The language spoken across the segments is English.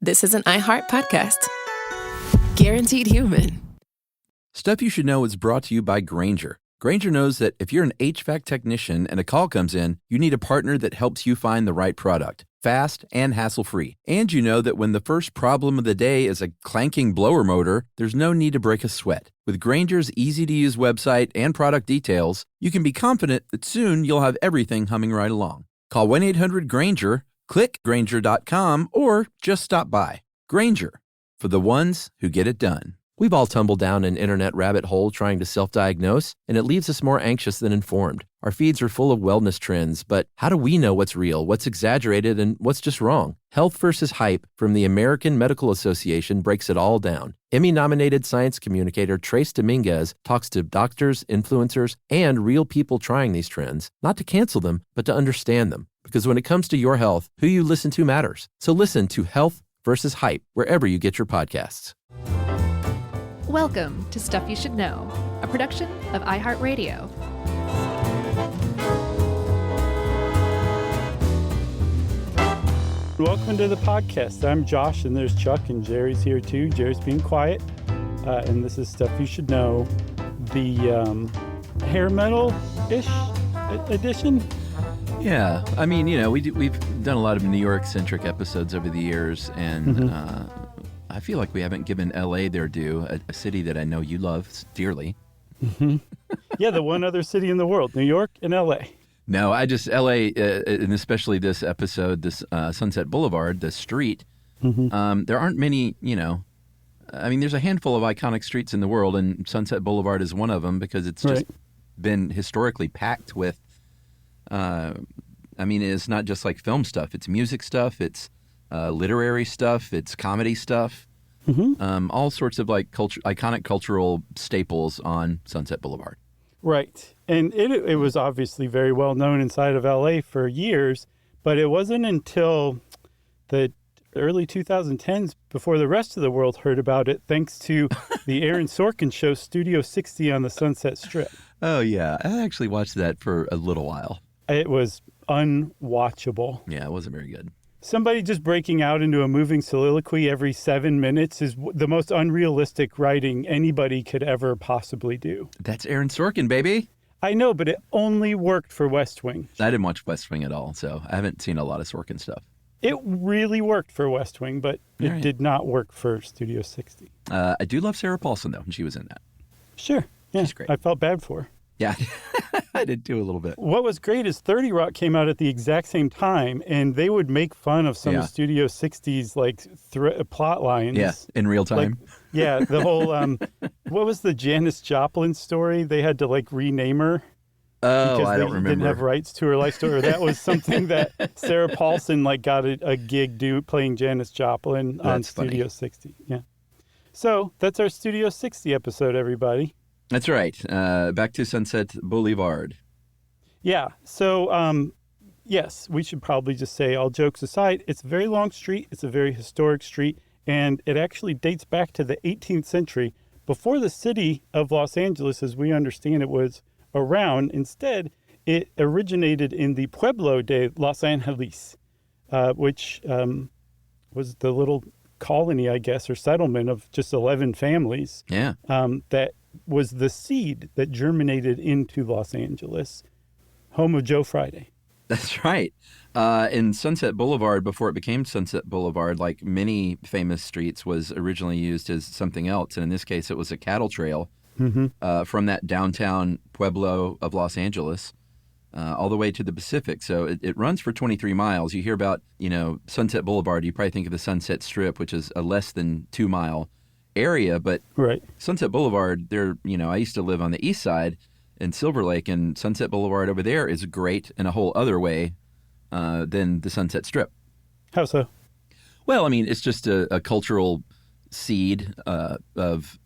This is an iHeart podcast. Guaranteed human. Stuff You Should Know is brought to you by Grainger. Grainger knows that if you're an HVAC technician and a call comes in, you need a partner that helps you find the right product, fast and hassle-free. And you know that when the first problem of the day is a clanking blower motor, there's no need to break a sweat. With Grainger's easy-to-use website and product details, you can be confident that soon you'll have everything humming right along. Call 1-800-GRAINGER, click Grainger.com, or just stop by. Grainger, for the ones who get it done. We've all tumbled down an internet rabbit hole trying to self-diagnose, and it leaves us more anxious than informed. Our feeds are full of wellness trends, but how do we know what's real, what's exaggerated, and what's just wrong? Health versus Hype from the American Medical Association breaks it all down. Emmy-nominated science communicator Trace Dominguez talks to doctors, influencers, and real people trying these trends, not to cancel them, but to understand them. Because when it comes to your health, who you listen to matters. So listen to Health versus Hype wherever you get your podcasts. Welcome to Stuff You Should Know, a production of iHeartRadio. Welcome to the podcast. I'm Josh, and there's Chuck, and Jerry's here too. Jerry's being quiet, and this is Stuff You Should Know, the hair metal-ish edition. Yeah, I mean, you know, we've done a lot of New York-centric episodes over the years, and I feel like we haven't given L.A. their due, a city that I know you love dearly. Yeah, the one other city in the world, New York and L.A. No, L.A., and especially this episode, this Sunset Boulevard, the street, there aren't many, you know, I mean, there's a handful of iconic streets in the world, and Sunset Boulevard is one of them because it's just been historically packed with, I mean, it's not just like film stuff, it's music stuff, it's literary stuff, it's comedy stuff, all sorts of like iconic cultural staples on Sunset Boulevard. Right. And it was obviously very well known inside of LA for years, but it wasn't until the early 2010s before the rest of the world heard about it, thanks to the Aaron Sorkin show Studio 60 on the Sunset Strip. Oh, yeah. I actually watched that for a little while. It was unwatchable. Yeah, it wasn't very good. Somebody just breaking out into a moving soliloquy every 7 minutes is the most unrealistic writing anybody could ever possibly do. That's Aaron Sorkin, baby. I know, but it only worked for West Wing. I didn't watch West Wing at all, so I haven't seen a lot of Sorkin stuff. It really worked for West Wing, but it did not work for Studio 60. I do love Sarah Paulson, though, and she was in that. Sure. Yeah, she's great. I felt bad for her. Yeah, I did too a little bit. What was great is 30 Rock came out at the exact same time, and they would make fun of some Studio 60's like plot lines. Yeah, in real time. Like, the whole, what was the Janis Joplin story? They had to like rename her. Oh, I don't remember. Because they didn't have rights to her life story. Or that was something that Sarah Paulson like got a gig playing Janis Joplin on Studio 60. Yeah. So that's our Studio 60 episode, everybody. That's right. Back to Sunset Boulevard. Yeah. So, yes, we should probably just say, all jokes aside, it's a very long street. It's a very historic street. And it actually dates back to the 18th century, before the city of Los Angeles, as we understand it, was around. Instead, it originated in the Pueblo de Los Angeles, which was the little colony, I guess, or settlement of just 11 families. Yeah. That was the seed that germinated into Los Angeles, home of Joe Friday. That's right. In Sunset Boulevard, before it became Sunset Boulevard, like many famous streets, was originally used as something else. And in this case, it was a cattle trail from that downtown Pueblo of Los Angeles all the way to the Pacific. So it runs for 23 miles. You hear about, you know, Sunset Boulevard, you probably think of the Sunset Strip, which is a less than 2 mile area, but Sunset Boulevard, I used to live on the east side in Silver Lake, and Sunset Boulevard over there is great in a whole other way than the Sunset Strip. How so? Well, I mean, it's just a cultural seed of,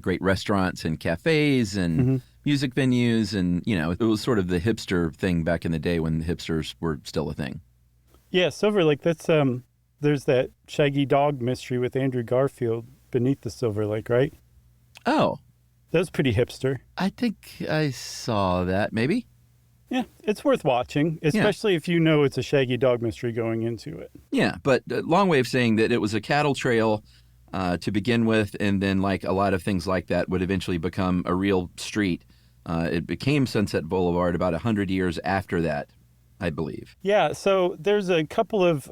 great restaurants and cafes and music venues, and, it was sort of the hipster thing back in the day when the hipsters were still a thing. Yeah, Silver Lake, that's, there's that Shaggy Dog mystery with Andrew Garfield beneath the Silver Lake, right? Oh. That was pretty hipster. I think I saw that, maybe. Yeah, it's worth watching, especially if you know it's a Shaggy Dog mystery going into it. Yeah, but a long way of saying that it was a cattle trail to begin with, and then like a lot of things like that would eventually become a real street. It became Sunset Boulevard about 100 years after that, I believe. Yeah, so there's a couple of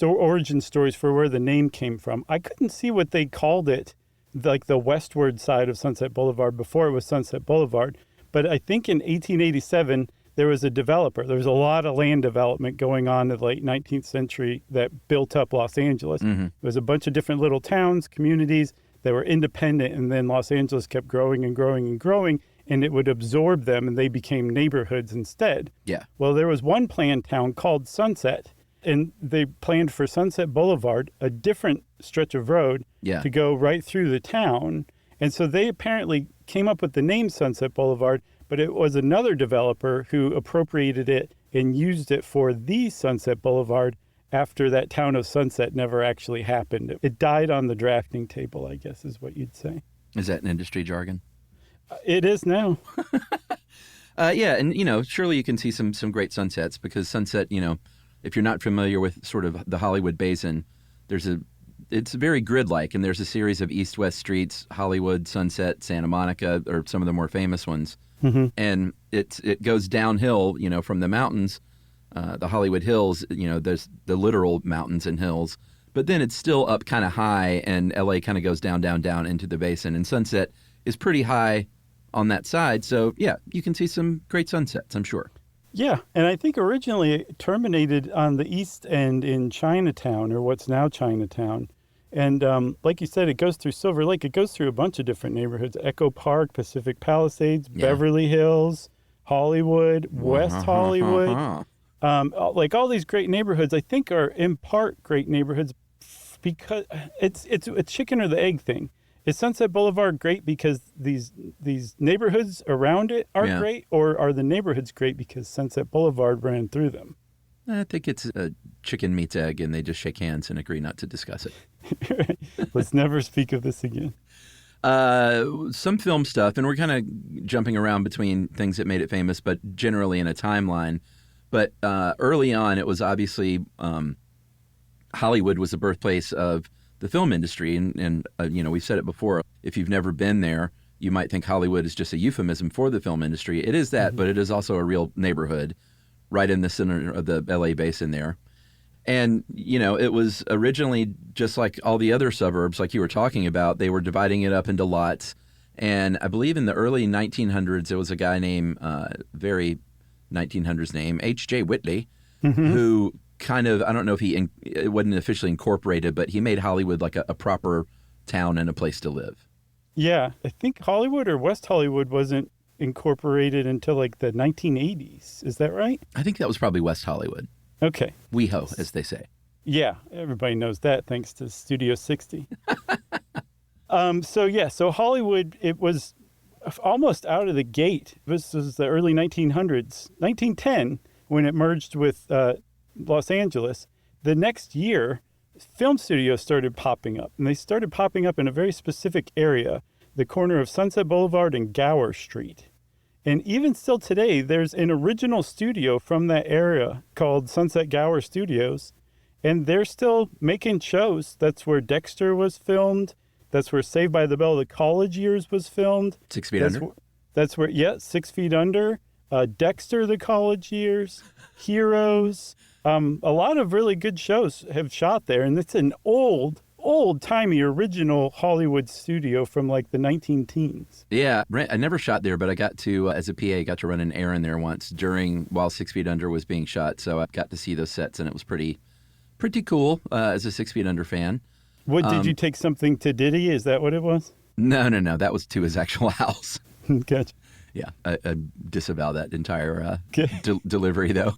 origin stories for where the name came from. I couldn't see what they called it, like the westward side of Sunset Boulevard before it was Sunset Boulevard. But I think in 1887, there was a developer. There was a lot of land development going on in the late 19th century that built up Los Angeles. Mm-hmm. There was a bunch of different little towns, communities that were independent, and then Los Angeles kept growing and growing and growing, and it would absorb them, and they became neighborhoods instead. Yeah. Well, there was one planned town called Sunset, and they planned for Sunset Boulevard, a different stretch of road, to go right through the town. And so they apparently came up with the name Sunset Boulevard, but it was another developer who appropriated it and used it for the Sunset Boulevard after that town of Sunset never actually happened. It died on the drafting table, I guess is what you'd say. Is that an industry jargon? It is now. Yeah, and, surely you can see some great sunsets because Sunset, if you're not familiar with sort of the Hollywood Basin, it's very grid-like, and there's a series of east-west streets, Hollywood, Sunset, Santa Monica, are some of the more famous ones. Mm-hmm. And it goes downhill, from the mountains, the Hollywood Hills, there's the literal mountains and hills, but then it's still up kind of high, and LA kind of goes down, down, down into the basin, and Sunset is pretty high on that side. So, yeah, you can see some great sunsets, I'm sure. Yeah, and I think originally it terminated on the east end in Chinatown, or what's now Chinatown. And like you said, it goes through Silver Lake. It goes through a bunch of different neighborhoods: Echo Park, Pacific Palisades, Beverly Hills, Hollywood, West Hollywood. Like all these great neighborhoods, I think are in part great neighborhoods because it's a chicken or the egg thing. Is Sunset Boulevard great because these neighborhoods around it are great, or are the neighborhoods great because Sunset Boulevard ran through them? I think it's a chicken meets egg, and they just shake hands and agree not to discuss it. Let's never speak of this again. Some film stuff, and we're kind of jumping around between things that made it famous, but generally in a timeline. But early on, it was obviously Hollywood was the birthplace of the film industry, and we've said it before. If you've never been there, you might think Hollywood is just a euphemism for the film industry. It is that, but it is also a real neighborhood right in the center of the LA basin there. And, it was originally just like all the other suburbs, like you were talking about. They were dividing it up into lots. And I believe in the early 1900s, there was a guy named, very 1900s name, H.J. Whitley, who kind of, I don't know if it wasn't officially incorporated, but he made Hollywood like a proper town and a place to live. Yeah, I think Hollywood or West Hollywood wasn't incorporated until like the 1980s. Is that right? I think that was probably West Hollywood. Okay. WeHo, as they say. Yeah, everybody knows that thanks to Studio 60. So Hollywood, it was almost out of the gate. This was the early 1900s, 1910, when it merged with Los Angeles. The next year, film studios started popping up, and they started popping up in a very specific area, the corner of Sunset Boulevard and Gower Street. And even still today, there's an original studio from that area called Sunset Gower Studios, and they're still making shows. That's where Dexter was filmed. That's where Saved by the Bell, The College Years was filmed. 6 Feet Under? That's where, 6 Feet Under. Dexter, The College Years. Heroes. A lot of really good shows have shot there, and it's an old-timey original Hollywood studio from like the 19-teens. Yeah, I never shot there, but I got to, as a PA, got to run an errand there once while 6 Feet Under was being shot, so I got to see those sets, and it was pretty cool as a 6 Feet Under fan. What, did you take something to Diddy? Is that what it was? No. That was to his actual house. Gotcha. Yeah, I disavow that entire delivery, though.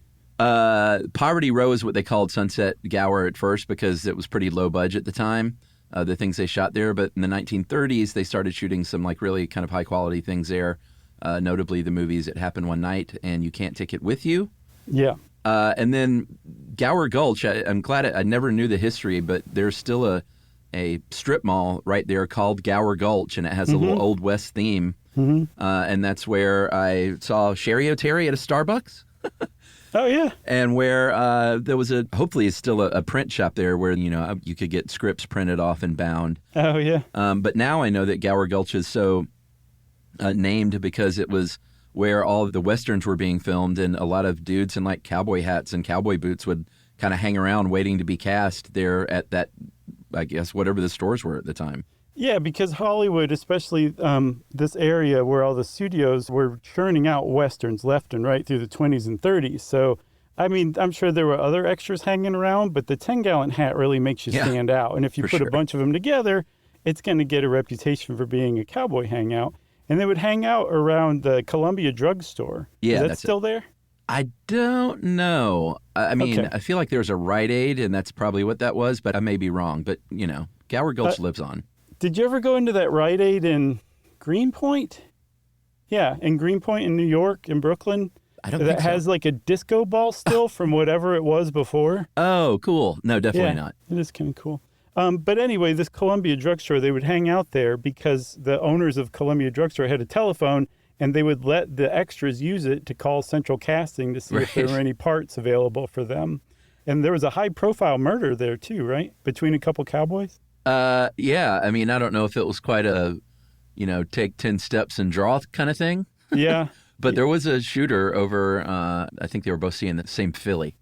Poverty Row is what they called Sunset Gower at first because it was pretty low budget at the time, the things they shot there. But in the 1930s, they started shooting some like really kind of high quality things there, notably the movies It Happened One Night and You Can't Take It With You. Yeah. And then Gower Gulch, I'm glad I never knew the history, but there's still a strip mall right there called Gower Gulch, and it has a little Old West theme. And that's where I saw Sherry O'Terry at a Starbucks. Oh, yeah. And where there was hopefully it's still a print shop there where, you could get scripts printed off and bound. Oh, yeah. But now I know that Gower Gulch is so named because it was where all of the Westerns were being filmed, and a lot of dudes in like cowboy hats and cowboy boots would kind of hang around waiting to be cast there at that, I guess, whatever the stores were at the time. Yeah, because Hollywood, especially this area where all the studios were churning out Westerns left and right through the 20s and 30s. So, I mean, I'm sure there were other extras hanging around, but the 10-gallon hat really makes you stand out. And if you put a bunch of them together, it's going to get a reputation for being a cowboy hangout. And they would hang out around the Columbia drugstore. Yeah, is that still there? I don't know. I mean, I feel like there's a Rite Aid, and that's probably what that was, but I may be wrong. But, Gower Gulch lives on. Did you ever go into that Rite Aid in Greenpoint? Yeah, in Greenpoint in New York, in Brooklyn. I don't think so. That has like a disco ball still from whatever it was before. Oh, cool. No, definitely not. It is kind of cool. But anyway, this Columbia drugstore, they would hang out there because the owners of Columbia drugstore had a telephone, and they would let the extras use it to call central casting to see if there were any parts available for them. And there was a high-profile murder there too, right? Between a couple cowboys? Yeah. I mean, I don't know if it was quite a, take 10 steps and draw kind of thing. Yeah. But there was a shooter over, I think they were both seeing the same filly.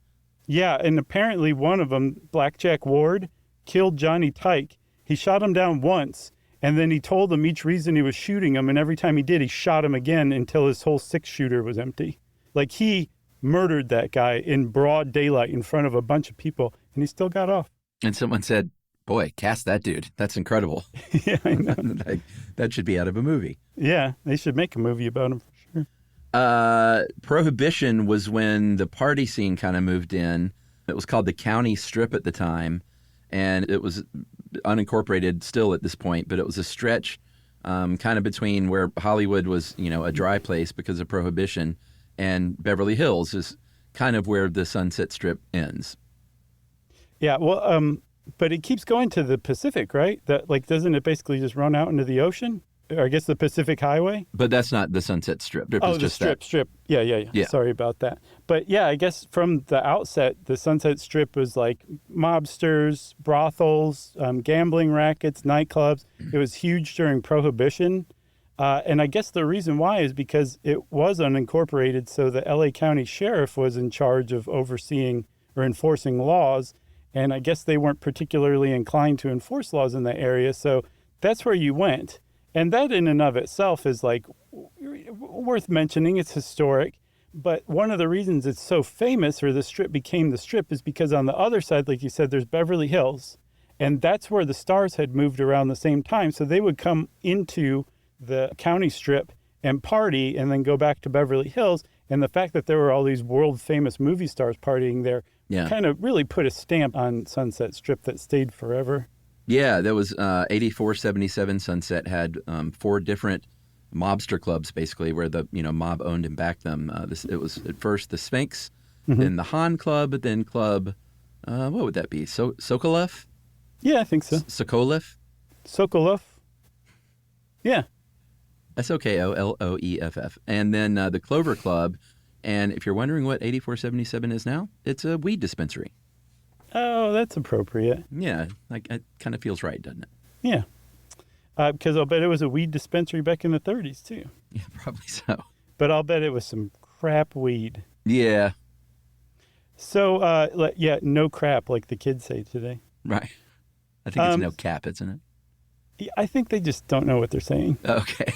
Yeah, and apparently one of them, Blackjack Ward, killed Johnny Tyke. He shot him down once, and then he told them each reason he was shooting him, and every time he did, he shot him again until his whole six-shooter was empty. Like, he murdered that guy in broad daylight in front of a bunch of people, and he still got off. And someone said, boy, cast that dude. That's incredible. Yeah, I know. That should be out of a movie. Yeah, they should make a movie about him for sure. Prohibition was when the party scene kind of moved in. It was called the County Strip at the time, and it was unincorporated still at this point, but it was a stretch kind of between where Hollywood was, a dry place because of Prohibition, and Beverly Hills is kind of where the Sunset Strip ends. Yeah, well, but it keeps going to the Pacific, right? Doesn't it basically just run out into the ocean? Or I guess the Pacific Highway? But that's not the Sunset Strip. Strip. Yeah. Sorry about that. But yeah, I guess from the outset, the Sunset Strip was like mobsters, brothels, gambling rackets, nightclubs. It was huge during Prohibition. And I guess the reason why is because it was unincorporated, so the LA County Sheriff was in charge of overseeing or enforcing laws. And I guess they weren't particularly inclined to enforce laws in that area, so that's where you went. And that in and of itself is like worth mentioning. It's historic. But one of the reasons it's so famous, or the strip became the strip, is because on the other side, like you said, there's Beverly Hills. And that's where the stars had moved around the same time. So they would come into the county strip and party and then go back to Beverly Hills. And the fact that there were all these world famous movie stars partying there kind of really put a stamp on Sunset Strip that stayed forever. Yeah, that was 8477 Sunset had 4 different mobster clubs, basically, where the mob owned and backed them. It was at first the Sphinx, then the Han Club, then Club, what would that be? Sokolov? Yeah, I think so. Sokolov? Sokolov. Yeah. Sokolooeff. And then the Clover Club. And if you're wondering what 8477 is now, it's a weed dispensary. Oh, that's appropriate. Yeah, it kind of feels right, doesn't it? Yeah. Because I'll bet it was a weed dispensary back in the 30s, too. Yeah, probably so. But I'll bet it was some crap weed. Yeah. So, no crap, like the kids say today. Right. I think it's no cap, isn't it? Yeah, I think they just don't know what they're saying. Okay.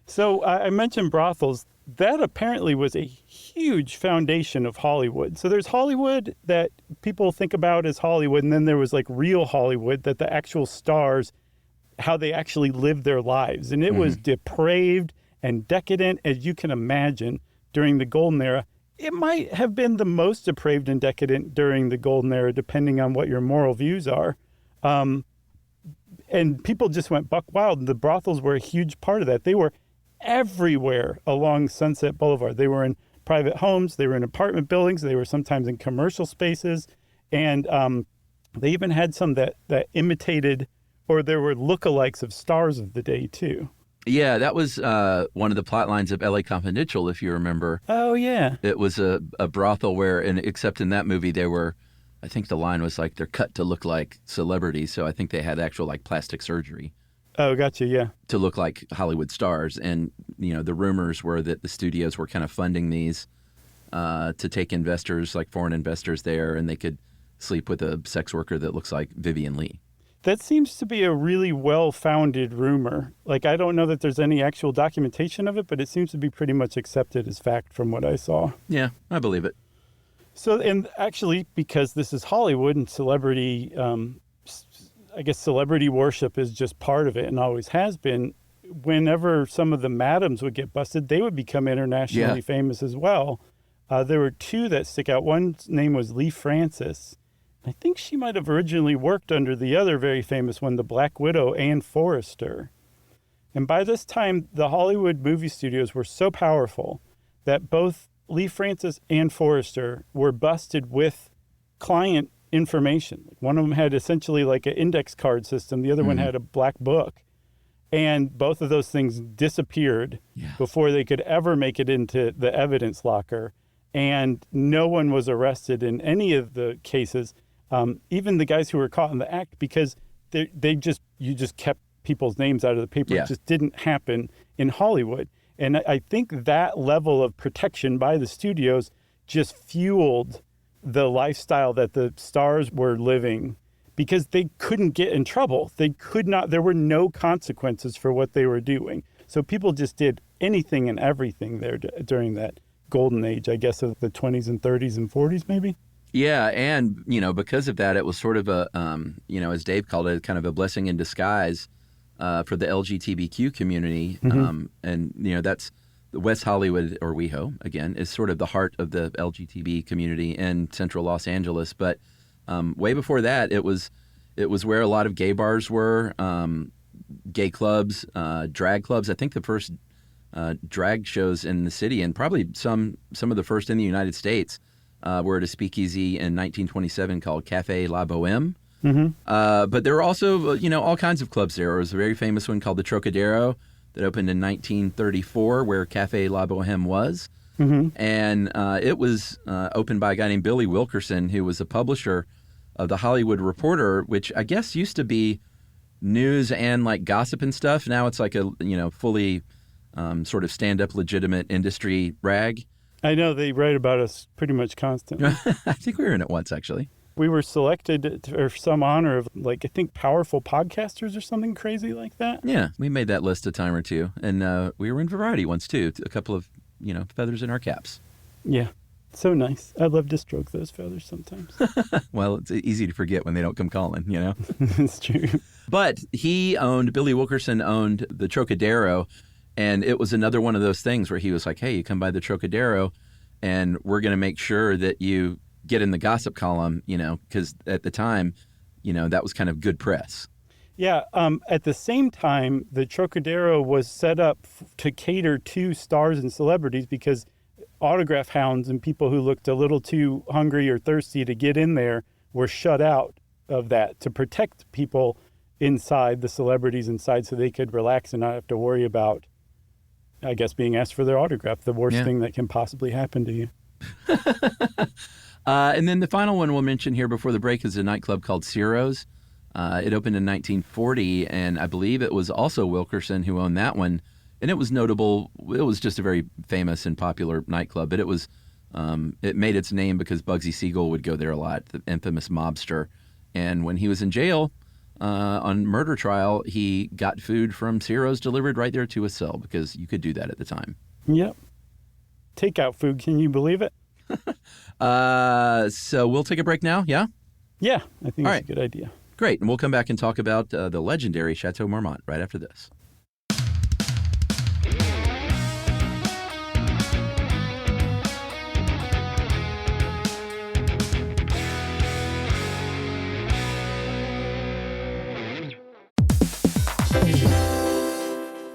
So I mentioned brothels. That apparently was a huge foundation of Hollywood. So there's Hollywood that people think about as Hollywood, and then there was like real Hollywood, that the actual stars, how they actually lived their lives. And it was depraved and decadent, as you can imagine, during the Golden Era. It might have been the most depraved and decadent during the Golden Era, depending on what your moral views are. And people just went buck wild, and the brothels were a huge part of that. They were everywhere along Sunset Boulevard. They were in private homes, they were in apartment buildings, they were sometimes in commercial spaces. And They even had some that imitated, or there were lookalikes of stars of the day, too. Yeah, that was one of the plot lines of L.A. Confidential, if you remember. Oh, yeah. It was a brothel where, except in that movie, they were, I think the line was like, they're cut to look like celebrities. So I think they had actual like plastic surgery. Oh, gotcha, yeah. To look like Hollywood stars. And, the rumors were that the studios were kind of funding these to take investors, like foreign investors there, and they could sleep with a sex worker that looks like Vivian Leigh. That seems to be a really well-founded rumor. Like, I don't know that there's any actual documentation of it, but it seems to be pretty much accepted as fact from what I saw. Yeah, I believe it. So, and actually, because this is Hollywood and celebrity, I guess celebrity worship is just part of it and always has been, whenever some of the madams would get busted, they would become internationally famous as well. There were two that stick out. One's name was Lee Francis. I think she might have originally worked under the other very famous one, the Black Widow, Ann Forrester. And by this time, the Hollywood movie studios were so powerful that both Lee Francis and Forrester were busted with client information. One of them had essentially like an index card system. The other one had a black book. And both of those things disappeared before they could ever make it into the evidence locker. And no one was arrested in any of the cases. Even the guys who were caught in the act, because you just kept people's names out of the paper. It just didn't happen in Hollywood. And I think that level of protection by the studios just fueled the lifestyle that the stars were living, because they couldn't get in trouble. There were no consequences for what they were doing. So people just did anything and everything there during that golden age, I guess, of the 20s and 30s and 40s, maybe. Yeah, and, because of that, it was sort of a, as Dave called it, kind of a blessing in disguise for the LGBTQ community. And, that's West Hollywood, or WeHo, again, is sort of the heart of the LGBT community in central Los Angeles. But way before that, it was where a lot of gay bars were, gay clubs, drag clubs. I think the first drag shows in the city, and probably some of the first in the United States, were at a speakeasy in 1927 called Café La Bohème. But there were also, all kinds of clubs there. There was a very famous one called the Trocadero that opened in 1934, where Café La Bohème was. And it was opened by a guy named Billy Wilkerson, who was a publisher of the Hollywood Reporter, which I guess used to be news and like gossip and stuff. Now it's like a, fully sort of stand-up legitimate industry rag. I know they write about us pretty much constantly. I think we were in it once, actually. We were selected for some honor of, like, I think powerful podcasters or something crazy like that. Yeah, we made that list a time or two. And we were in Variety once, too. A couple of, feathers in our caps. Yeah, so nice. I love to stroke those feathers sometimes. Well, it's easy to forget when they don't come calling, It's true. But Billy Wilkerson owned the Trocadero. And it was another one of those things where he was like, hey, you come by the Trocadero and we're going to make sure that you get in the gossip column, because at the time, that was kind of good press. Yeah. At the same time, the Trocadero was set up to cater to stars and celebrities, because autograph hounds and people who looked a little too hungry or thirsty to get in there were shut out of that, to protect people inside, the celebrities inside, so they could relax and not have to worry about, I guess, being asked for their autograph, the worst thing that can possibly happen to you. And then the final one we'll mention here before the break is a nightclub called Ciro's. It opened in 1940, and I believe it was also Wilkerson who owned that one. And it was notable. It was just a very famous and popular nightclub, but it was it made its name because Bugsy Siegel would go there a lot, the infamous mobster. And when he was in jail on murder trial, he got food from Ciro's delivered right there to his cell, because you could do that at the time. Yep. Takeout food, can you believe it? So we'll take a break now, yeah? Yeah, I think that's a good idea. Great, and we'll come back and talk about the legendary Chateau Marmont right after this.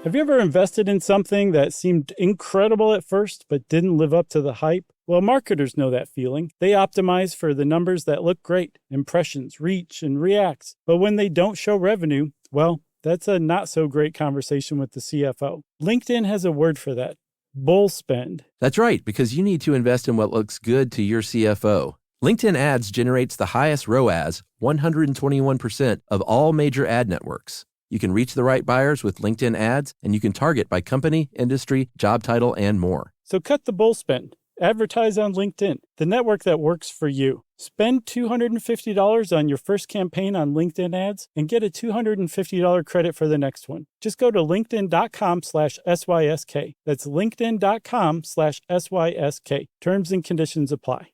Have you ever invested in something that seemed incredible at first but didn't live up to the hype? Well, marketers know that feeling. They optimize for the numbers that look great, impressions, reach, and reacts. But when they don't show revenue, well, that's a not so great conversation with the CFO. LinkedIn has a word for that: bull spend. That's right, because you need to invest in what looks good to your CFO. LinkedIn Ads generates the highest ROAS, 121% of all major ad networks. You can reach the right buyers with LinkedIn Ads, and you can target by company, industry, job title, and more. So cut the bull spend. Advertise on LinkedIn, the network that works for you. Spend $250 on your first campaign on LinkedIn Ads and get a $250 credit for the next one. Just go to linkedin.com/SYSK. That's linkedin.com/SYSK. Terms and conditions apply.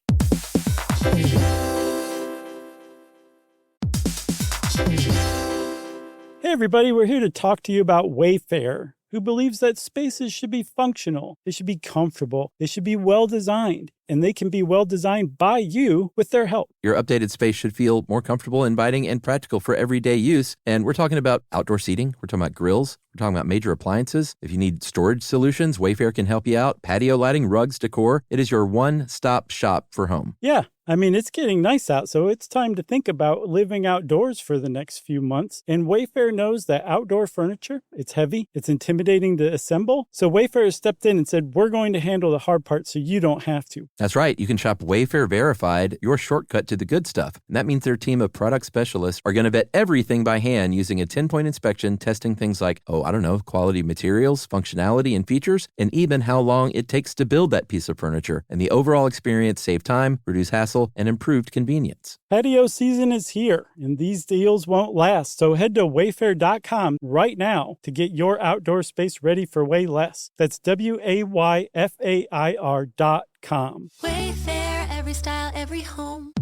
Hey everybody, we're here to talk to you about Wayfair, who believes that spaces should be functional, they should be comfortable, they should be well designed, and they can be well designed by you with their help. Your updated space should feel more comfortable, inviting, and practical for everyday use. And we're talking about outdoor seating. We're talking about grills. We're talking about major appliances. If you need storage solutions, Wayfair can help you out. Patio lighting, rugs, decor. It is your one-stop shop for home. Yeah. I mean, it's getting nice out, so it's time to think about living outdoors for the next few months. And Wayfair knows that outdoor furniture, it's heavy, it's intimidating to assemble. So Wayfair has stepped in and said, we're going to handle the hard part so you don't have to. That's right. You can shop Wayfair Verified, your shortcut to the good stuff. And that means their team of product specialists are going to vet everything by hand using a 10-point inspection, testing things like, quality materials, functionality, and features, and even how long it takes to build that piece of furniture. And the overall experience save time, reduce hassle, and improved convenience. Patio season is here, and these deals won't last. So head to wayfair.com right now to get your outdoor space ready for way less. That's WAYFAIR.com. Wayfair, every style, every home.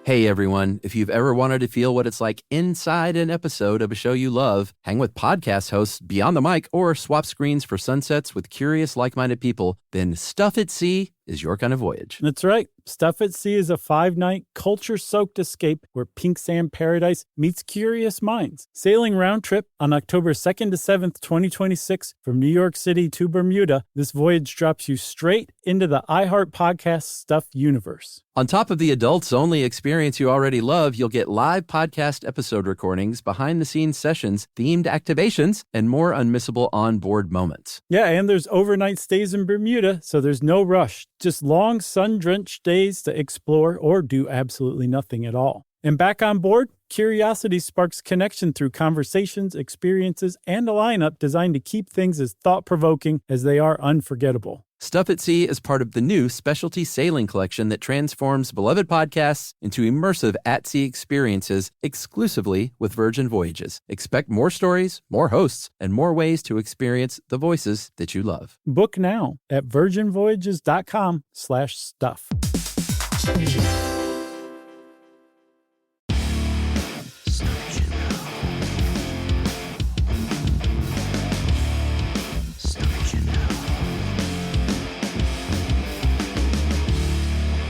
Hey everyone, if you've ever wanted to feel what it's like inside an episode of a show you love, hang with podcast hosts beyond the mic, or swap screens for sunsets with curious, like-minded people, then Stuff at Sea is your kind of voyage. That's right. Stuff at Sea is a 5-night, culture-soaked escape where pink sand paradise meets curious minds. Sailing round trip on October 2nd to 7th, 2026 from New York City to Bermuda, this voyage drops you straight into the iHeart Podcast Stuff universe. On top of the adults-only experience you already love, you'll get live podcast episode recordings, behind-the-scenes sessions, themed activations, and more unmissable onboard moments. Yeah, and there's overnight stays in Bermuda, so there's no rush. Just long, sun-drenched days to explore or do absolutely nothing at all. And back on board, curiosity sparks connection through conversations, experiences, and a lineup designed to keep things as thought-provoking as they are unforgettable. Stuff at Sea is part of the new specialty sailing collection that transforms beloved podcasts into immersive at-sea experiences exclusively with Virgin Voyages. Expect more stories, more hosts, and more ways to experience the voices that you love. Book now at virginvoyages.com/stuff.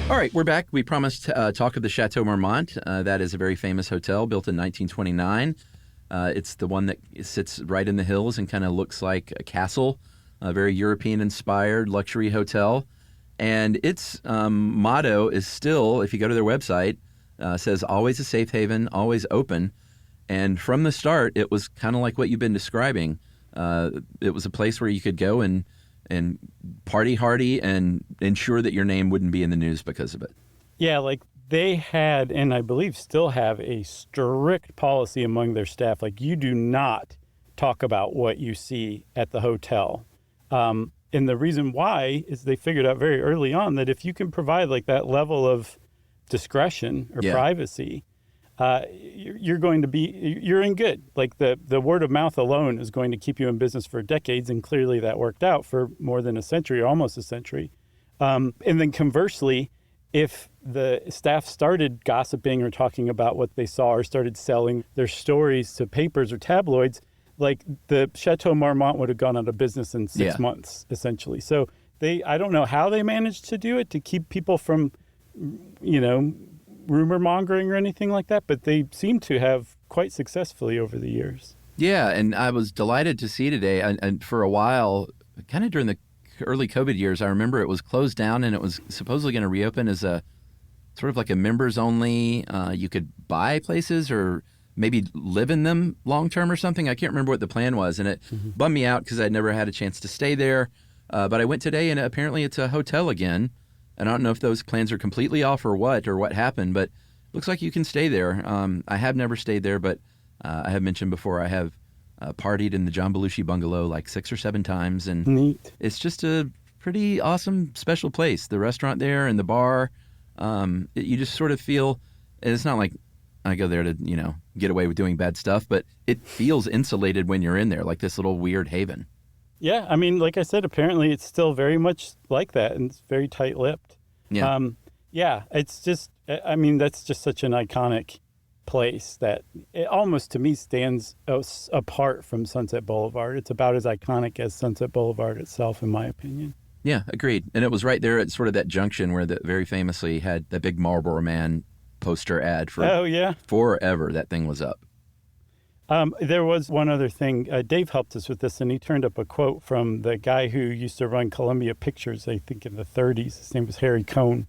All right, we're back. We promised talk of the Chateau Marmont. That is a very famous hotel built in 1929. It's the one that sits right in the hills and kind of looks like a castle, a very European-inspired luxury hotel. And its motto is still, if you go to their website, says always a safe haven, always open. And from the start, it was kind of like what you've been describing. It was a place where you could go and party hardy and ensure that your name wouldn't be in the news because of it. Yeah, like they had, and I believe still have, a strict policy among their staff. Like, you do not talk about what you see at the hotel. And the reason why is they figured out very early on that if you can provide like that level of discretion or privacy, you're in good. Like the word of mouth alone is going to keep you in business for decades. And clearly that worked out for more than a century or almost a century. And then conversely, if the staff started gossiping or talking about what they saw or started selling their stories to papers or tabloids, like the Chateau Marmont would have gone out of business in 6 months, essentially. So I don't know how they managed to do it to keep people from, rumor mongering or anything like that, but they seem to have quite successfully over the years. Yeah, and I was delighted to see today. And for a while, kind of during the early COVID years, I remember it was closed down and it was supposedly going to reopen as a sort of like a members only. You could buy places or maybe live in them long term or something. I can't remember what the plan was, and it bummed me out because I'd never had a chance to stay there. But I went today, and apparently it's a hotel again. And I don't know if those plans are completely off or what happened, but it looks like you can stay there. I have never stayed there, but I have mentioned before I have partied in the John Belushi bungalow like 6 or 7 times, and Neat. it's just a pretty awesome, special place. The restaurant there and the bar, you just sort of feel, and it's not like I go there to, get away with doing bad stuff, but it feels insulated when you're in there, like this little weird haven. Yeah, I mean, like I said, apparently it's still very much like that, and it's very tight-lipped. Yeah. Yeah, it's just, I mean, that's just such an iconic place that it almost, to me, stands apart from Sunset Boulevard. It's about as iconic as Sunset Boulevard itself, in my opinion. Yeah, agreed. And it was right there at sort of that junction where the very famously had the big Marlboro Man poster ad for forever. That thing was up. There was one other thing. Dave helped us with this, and he turned up a quote from the guy who used to run Columbia Pictures, I think in the 30s. His name was Harry Cohn.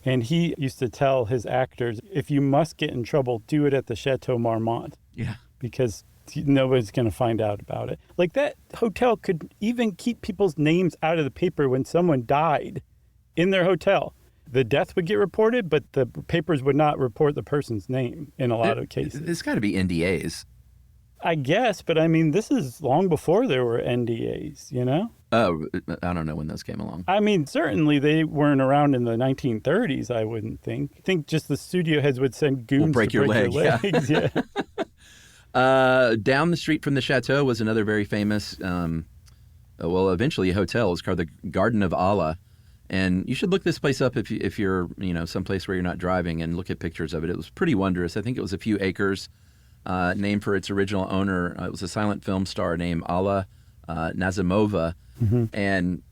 And he used to tell his actors, if you must get in trouble, do it at the Chateau Marmont. Yeah. Because nobody's going to find out about it. Like, that hotel could even keep people's names out of the paper when someone died in their hotel. The death would get reported, but the papers would not report the person's name in a lot of cases. There's got to be NDAs. I guess, but I mean, this is long before there were NDAs, Oh, I don't know when those came along. I mean, certainly they weren't around in the 1930s, I wouldn't think. I think just the studio heads would send goons break to your break leg. your legs. Yeah. Down the street from the chateau was another very famous, eventually a hotel. It's called the Garden of Allah. And you should look this place up if you're, someplace where you're not driving, and look at pictures of it. It was pretty wondrous. I think it was a few acres, named for its original owner. It was a silent film star named Alla Nazimova. Mm-hmm. And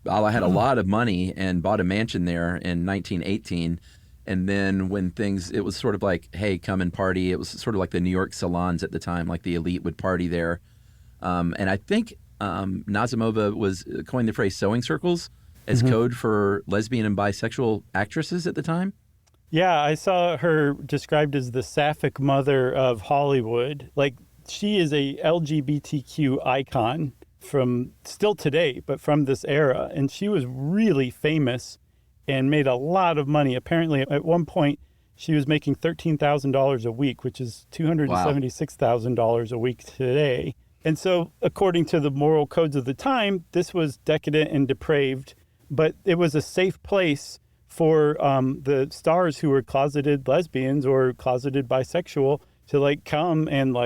Alla had a lot of money and bought a mansion there in 1918. And then when it was sort of like, hey, come and party. It was sort of like the New York salons at the time, like the elite would party there. And I think Nazimova coined the phrase sewing circles as code for lesbian and bisexual actresses at the time. Yeah, I saw her described as the sapphic mother of Hollywood. Like, she is a LGBTQ icon from still today, but from this era. And she was really famous and made a lot of money. Apparently, at one point, she was making $13,000 a week, which is $276,000 a week today. And so, according to the moral codes of the time, this was decadent and depraved, but it was a safe place for the stars who were closeted lesbians or closeted bisexual to come and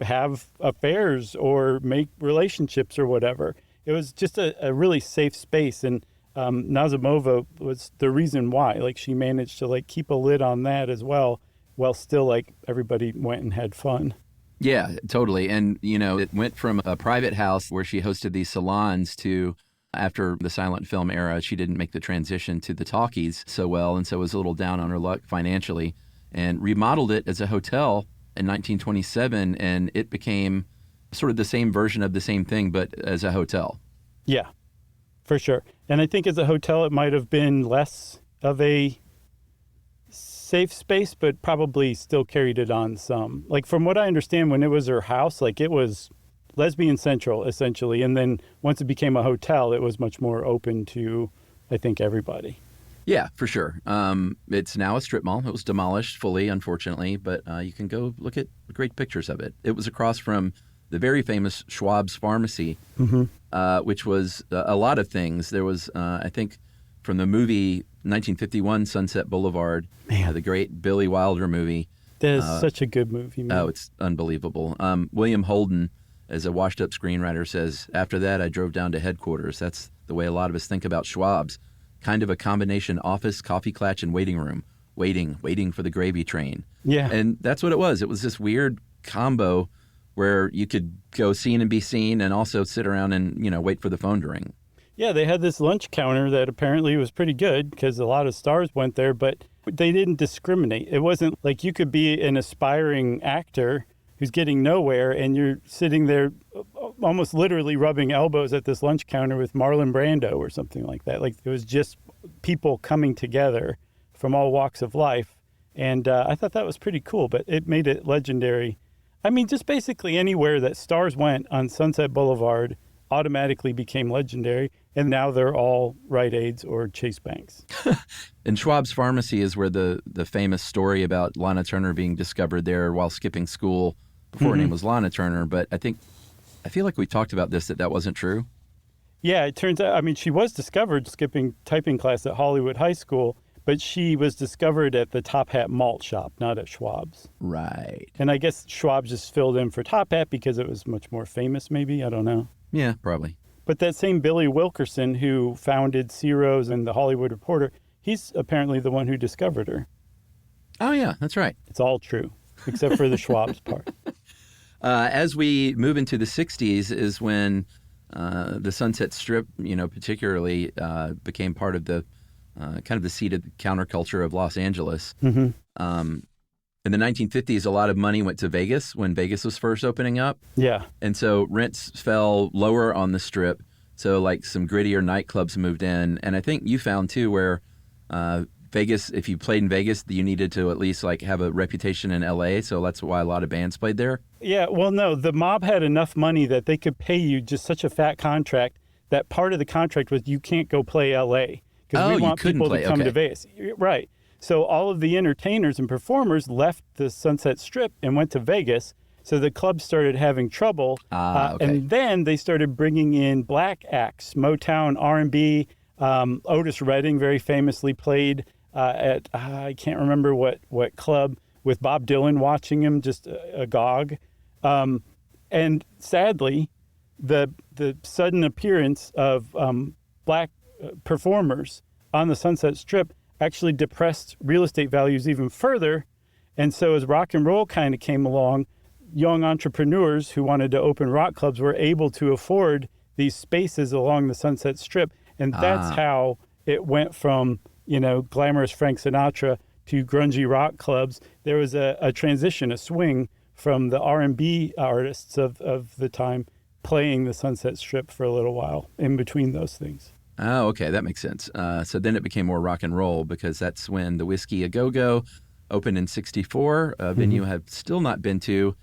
have affairs or make relationships or whatever. It was just a really safe space, and Nazimova was the reason why. She managed to keep a lid on that as well, while still everybody went and had fun. Yeah, totally. And it went from a private house where she hosted these salons to, after the silent film era, she didn't make the transition to the talkies so well, and so was a little down on her luck financially, and remodeled it as a hotel in 1927, and it became sort of the same version of the same thing, but as a hotel. Yeah, for sure. And I think as a hotel, it might have been less of a safe space, but probably still carried it on some. From what I understand, when it was her house, it was lesbian central, essentially. And then once it became a hotel, it was much more open to, I think, everybody. Yeah, for sure. It's now a strip mall. It was demolished fully, unfortunately, but you can go look at great pictures of it. It was across from the very famous Schwab's Pharmacy, which was a lot of things. There was, I think, from the movie 1951, Sunset Boulevard, the great Billy Wilder movie. That is such a good movie, man. Oh, it's unbelievable. William Holden, as a washed-up screenwriter, says, after that, I drove down to headquarters. That's the way a lot of us think about Schwab's. Kind of a combination office, coffee klatch, and waiting room. Waiting for the gravy train. Yeah. And that's what it was. It was this weird combo where you could go seen and be seen and also sit around and, wait for the phone to ring. Yeah, they had this lunch counter that apparently was pretty good because a lot of stars went there, but they didn't discriminate. It wasn't like you could be an aspiring actor who's getting nowhere, and you're sitting there almost literally rubbing elbows at this lunch counter with Marlon Brando or something like that. Like, it was just people coming together from all walks of life. And I thought that was pretty cool, but it made it legendary. I mean, just basically anywhere that stars went on Sunset Boulevard automatically became legendary, and now they're all Rite Aids or Chase Banks. And Schwab's Pharmacy is where the famous story about Lana Turner being discovered there while skipping school before her name was Lana Turner. But I feel like we talked about this, that wasn't true. Yeah, it turns out, I mean, she was discovered skipping typing class at Hollywood High School, but she was discovered at the Top Hat malt shop, not at Schwab's. Right. And I guess Schwab just filled in for Top Hat because it was much more famous, maybe. I don't know. Yeah, probably. But that same Billy Wilkerson who founded Ciro's and the Hollywood Reporter, he's apparently the one who discovered her. Oh, yeah, that's right. It's all true, except for the Schwab's part. As we move into the 60s is when the Sunset Strip, particularly became part of the kind of the seat of the counterculture of Los Angeles. Mm-hmm. In the 1950s, a lot of money went to Vegas when Vegas was first opening up. Yeah. And so rents fell lower on the Strip. So like some grittier nightclubs moved in. And I think you found too where Vegas, if you played in Vegas, you needed to at least like have a reputation in LA. So that's why a lot of bands played there. Yeah, well, no, the mob had enough money that they could pay you just such a fat contract that part of the contract was you can't go play LA because we want people to come to Vegas. Right. So all of the entertainers and performers left the Sunset Strip and went to Vegas. So the club started having trouble. And then they started bringing in black acts, Motown, R&B. Otis Redding very famously played at, I can't remember what club, with Bob Dylan watching him, just agog. And sadly, the sudden appearance of black performers on the Sunset Strip actually depressed real estate values even further. And so as rock and roll kind of came along, young entrepreneurs who wanted to open rock clubs were able to afford these spaces along the Sunset Strip. And that's how it went from, glamorous Frank Sinatra to grungy rock clubs. There was a transition, a swing from the R&B artists of the time playing the Sunset Strip for a little while in between those things. Oh, okay. That makes sense. So then it became more rock and roll because that's when the Whiskey A Go-Go opened in 1964, a venue I've still not been to.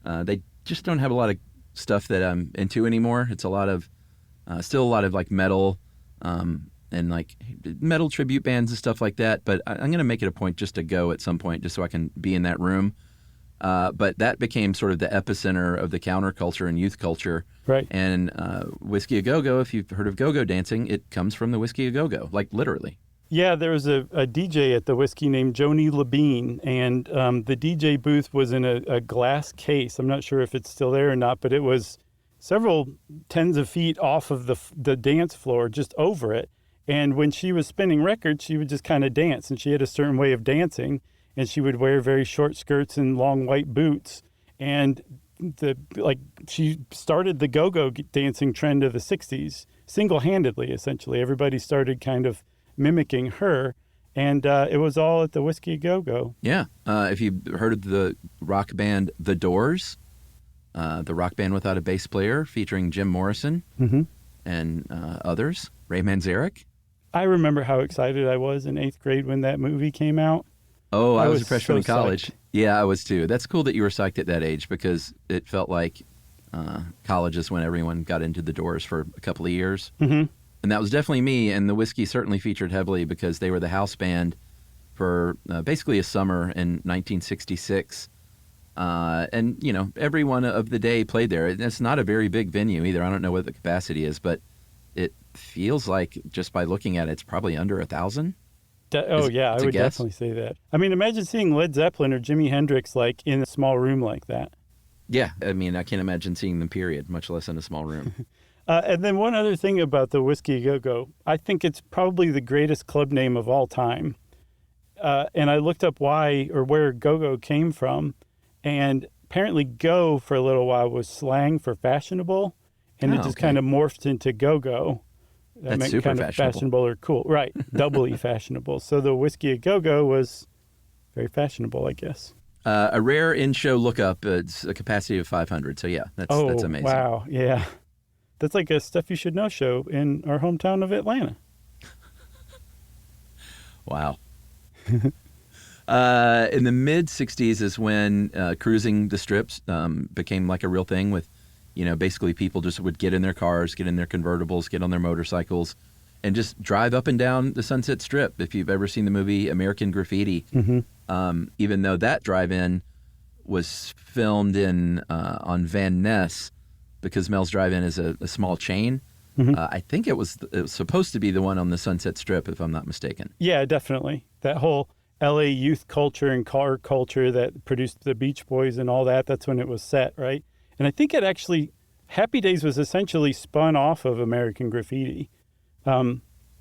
They just don't have a lot of stuff that I'm into anymore. It's still a lot of like metal and like metal tribute bands and stuff like that. But I'm going to make it a point just to go at some point just so I can be in that room. But that became sort of the epicenter of the counterculture and youth culture. Right. And Whiskey A Go-Go, if you've heard of go-go dancing, it comes from the Whiskey A Go-Go, like literally. Yeah, there was a DJ at the Whiskey named Joni Labine, and the DJ booth was in a glass case. I'm not sure if it's still there or not, but it was several tens of feet off of the dance floor, just over it. And when she was spinning records, she would just kind of dance, and she had a certain way of dancing. And she would wear very short skirts and long white boots. And she started the go-go dancing trend of the 60s single-handedly, essentially. Everybody started kind of mimicking her. And it was all at the Whiskey A Go-Go. Yeah. If you've heard of the rock band The Doors, the rock band without a bass player featuring Jim Morrison and others, Ray Manzarek. I remember how excited I was in 8th grade when that movie came out. Oh, I was a freshman in so college. Psyched. Yeah, I was too. That's cool that you were psyched at that age because it felt like college is when everyone got into the Doors for a couple of years. Mm-hmm. And that was definitely me, and the Whiskey certainly featured heavily because they were the house band for basically a summer in 1966. And, every one of the day played there. It's not a very big venue either. I don't know what the capacity is, but it feels like just by looking at it, it's probably under 1,000. I would definitely say that. I mean, imagine seeing Led Zeppelin or Jimi Hendrix like in a small room like that. Yeah, I mean, I can't imagine seeing them, period, much less in a small room. And then one other thing about the Whiskey A Go-Go, I think it's probably the greatest club name of all time. And I looked up why or where go-go came from, and apparently go for a little while was slang for fashionable, and it just kind of morphed into go-go. That's meant super kind of fashionable or cool. Right, doubly fashionable. So the Whiskey A Go-Go was very fashionable, I guess. A rare in-show lookup. It's a capacity of 500. So yeah, that's amazing. Wow. Yeah. That's like a Stuff You Should Know show in our hometown of Atlanta. Wow. In the mid-'60s is when cruising the strips became like a real thing with, basically people just would get in their cars, get in their convertibles, get on their motorcycles, and just drive up and down the Sunset Strip. If you've ever seen the movie American Graffiti, even though that drive-in was filmed on Van Ness, because Mel's Drive-In is a small chain, I think it was supposed to be the one on the Sunset Strip, if I'm not mistaken. Yeah, definitely. That whole LA youth culture and car culture that produced the Beach Boys and all that, that's when it was set, right? And I think it actually, Happy Days was essentially spun off of American Graffiti.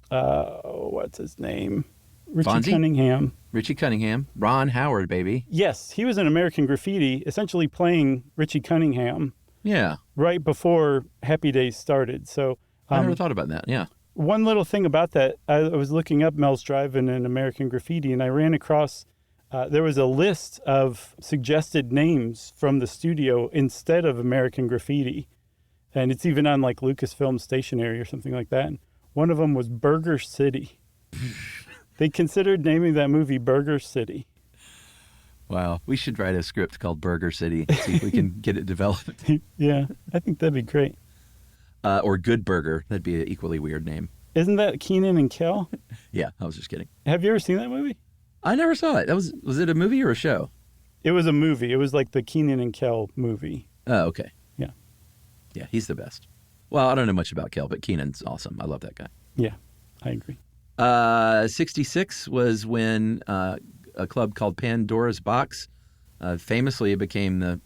What's his name? Richie Fonzie? Cunningham. Richie Cunningham. Ron Howard, baby. Yes, he was in American Graffiti, essentially playing Richie Cunningham. Yeah. Right before Happy Days started. So I never thought about that. Yeah. one little thing about that, I was looking up Mel's Drive-In and American Graffiti, and I ran across, there was a list of suggested names from the studio instead of American Graffiti. And it's even on like Lucasfilm Stationery or something like that. And one of them was Burger City. They considered naming that movie Burger City. Wow. We should write a script called Burger City, see if we can get it developed. Yeah, I think that'd be great. Or Good Burger. That'd be an equally weird name. Isn't that Keenan and Kel? Yeah, I was just kidding. Have you ever seen that movie? I never saw it. Was it a movie or a show? It was a movie. It was like the Keenan and Kel movie. Oh, okay. Yeah. Yeah, he's the best. Well, I don't know much about Kel, but Keenan's awesome. I love that guy. Yeah, I agree. 66 was when a club called Pandora's Box famously became the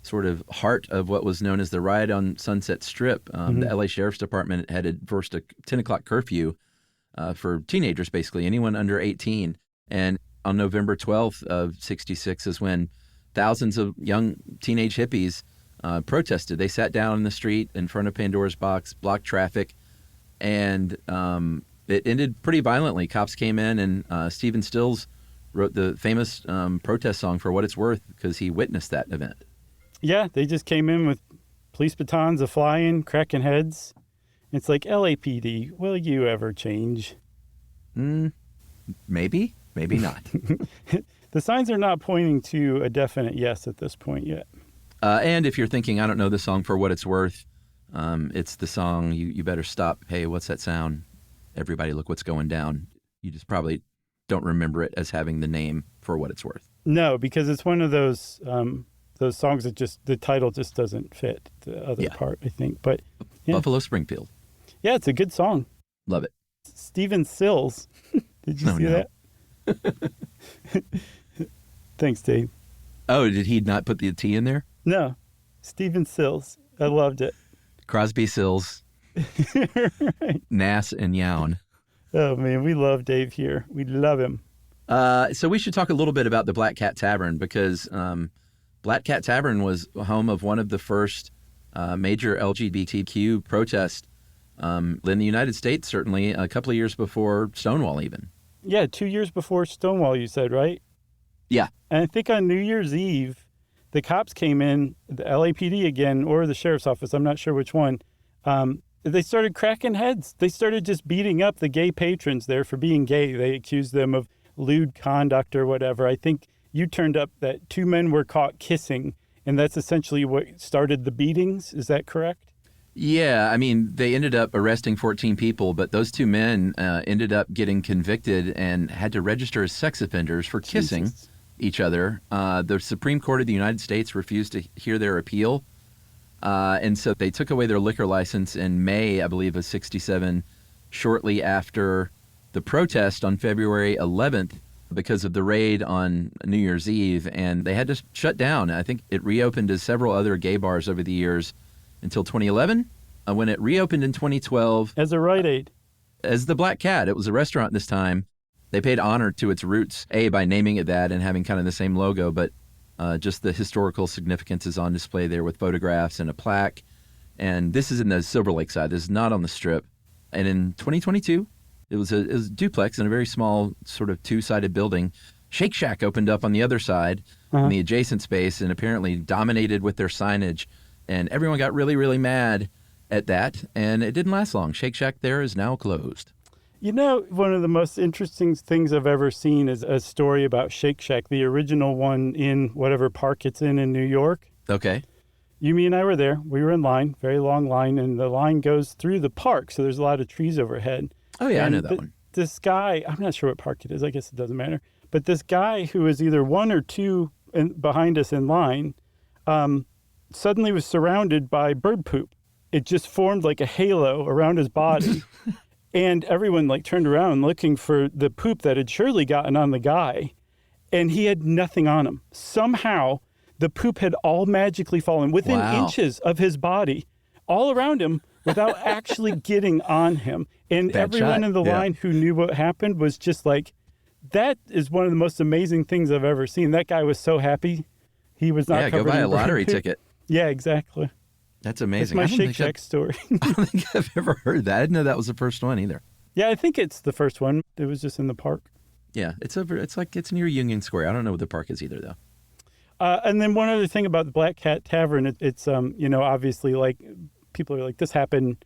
sort of heart of what was known as the riot on Sunset Strip. The LA Sheriff's Department had enforced a 10 o'clock curfew for teenagers, basically, anyone under 18. And on November 12th of 66 is when thousands of young teenage hippies protested. They sat down in the street in front of Pandora's Box, blocked traffic, and it ended pretty violently. Cops came in, and Stephen Stills wrote the famous protest song For What It's Worth because he witnessed that event. Yeah, they just came in with police batons a-flying, cracking heads. It's like, LAPD, will you ever change? Maybe, maybe not. The signs are not pointing to a definite yes at this point yet. And if you're thinking, I don't know the song For What It's Worth, it's the song You Better Stop. Hey, what's that sound? Everybody look what's going down. You just probably don't remember it as having the name For What It's Worth. No, because it's one of those songs that just, the title just doesn't fit the other part, I think. But yeah. Buffalo Springfield. Yeah, it's a good song. Love it. Stephen Sills. Did you see that? Thanks, Dave. Oh, did he not put the T in there? No. Stephen Sills. I loved it. Crosby, Sills, Right. Nass, and Yown. Oh, man, we love Dave here. We love him. So we should talk a little bit about the Black Cat Tavern because Black Cat Tavern was home of one of the first major LGBTQ protests in the United States, certainly a couple of years before Stonewall even. Yeah, 2 years before Stonewall, you said, right? Yeah. And I think on New Year's Eve, the cops came in, the LAPD again, or the sheriff's office, I'm not sure which one. They started cracking heads. They started just beating up the gay patrons there for being gay. They accused them of lewd conduct or whatever. I think you turned up that two men were caught kissing, and that's essentially what started the beatings. Is that correct? Yeah, I mean, they ended up arresting 14 people, but those two men ended up getting convicted and had to register as sex offenders for kissing each other. The Supreme Court of the United States refused to hear their appeal, and so they took away their liquor license in May, I believe, of 67, shortly after the protest on February 11th because of the raid on New Year's Eve, and they had to shut down. I think it reopened as several other gay bars over the years until 2011, when it reopened in 2012. As a Rite Aid. As the Black Cat. It was a restaurant this time. They paid honor to its roots, A, by naming it that and having kind of the same logo, but just the historical significance is on display there with photographs and a plaque. And this is in the Silver Lake side. This is not on the Strip. And in 2022, it was a duplex in a very small sort of two-sided building, Shake Shack opened up on the other side in the adjacent space and apparently dominated with their signage. And everyone got really, really mad at that. And it didn't last long. Shake Shack there is now closed. You know, one of the most interesting things I've ever seen is a story about Shake Shack, the original one in whatever park it's in New York. Okay. Me and I were there. We were in line, very long line, and the line goes through the park, so there's a lot of trees overhead. Oh, yeah, and I know that one. This guy, I'm not sure what park it is. I guess it doesn't matter. But this guy who was either one or two behind us in line suddenly was surrounded by bird poop. It just formed like a halo around his body. And everyone turned around looking for the poop that had surely gotten on the guy. And he had nothing on him. Somehow, the poop had all magically fallen within inches of his body, all around him, without actually getting on him. And everyone in the line who knew what happened was just like, that is one of the most amazing things I've ever seen. That guy was so happy. He was not covered go buy in a lottery bird poop. ticket. Yeah, exactly. That's amazing. That's my Shake Shack story. I don't think I've ever heard that. I didn't know that was the first one either. Yeah, I think it's the first one. It was just in the park. Yeah, it's near Union Square. I don't know what the park is either, though. And then one other thing about the Black Cat Tavern, it's obviously people are like, this happened,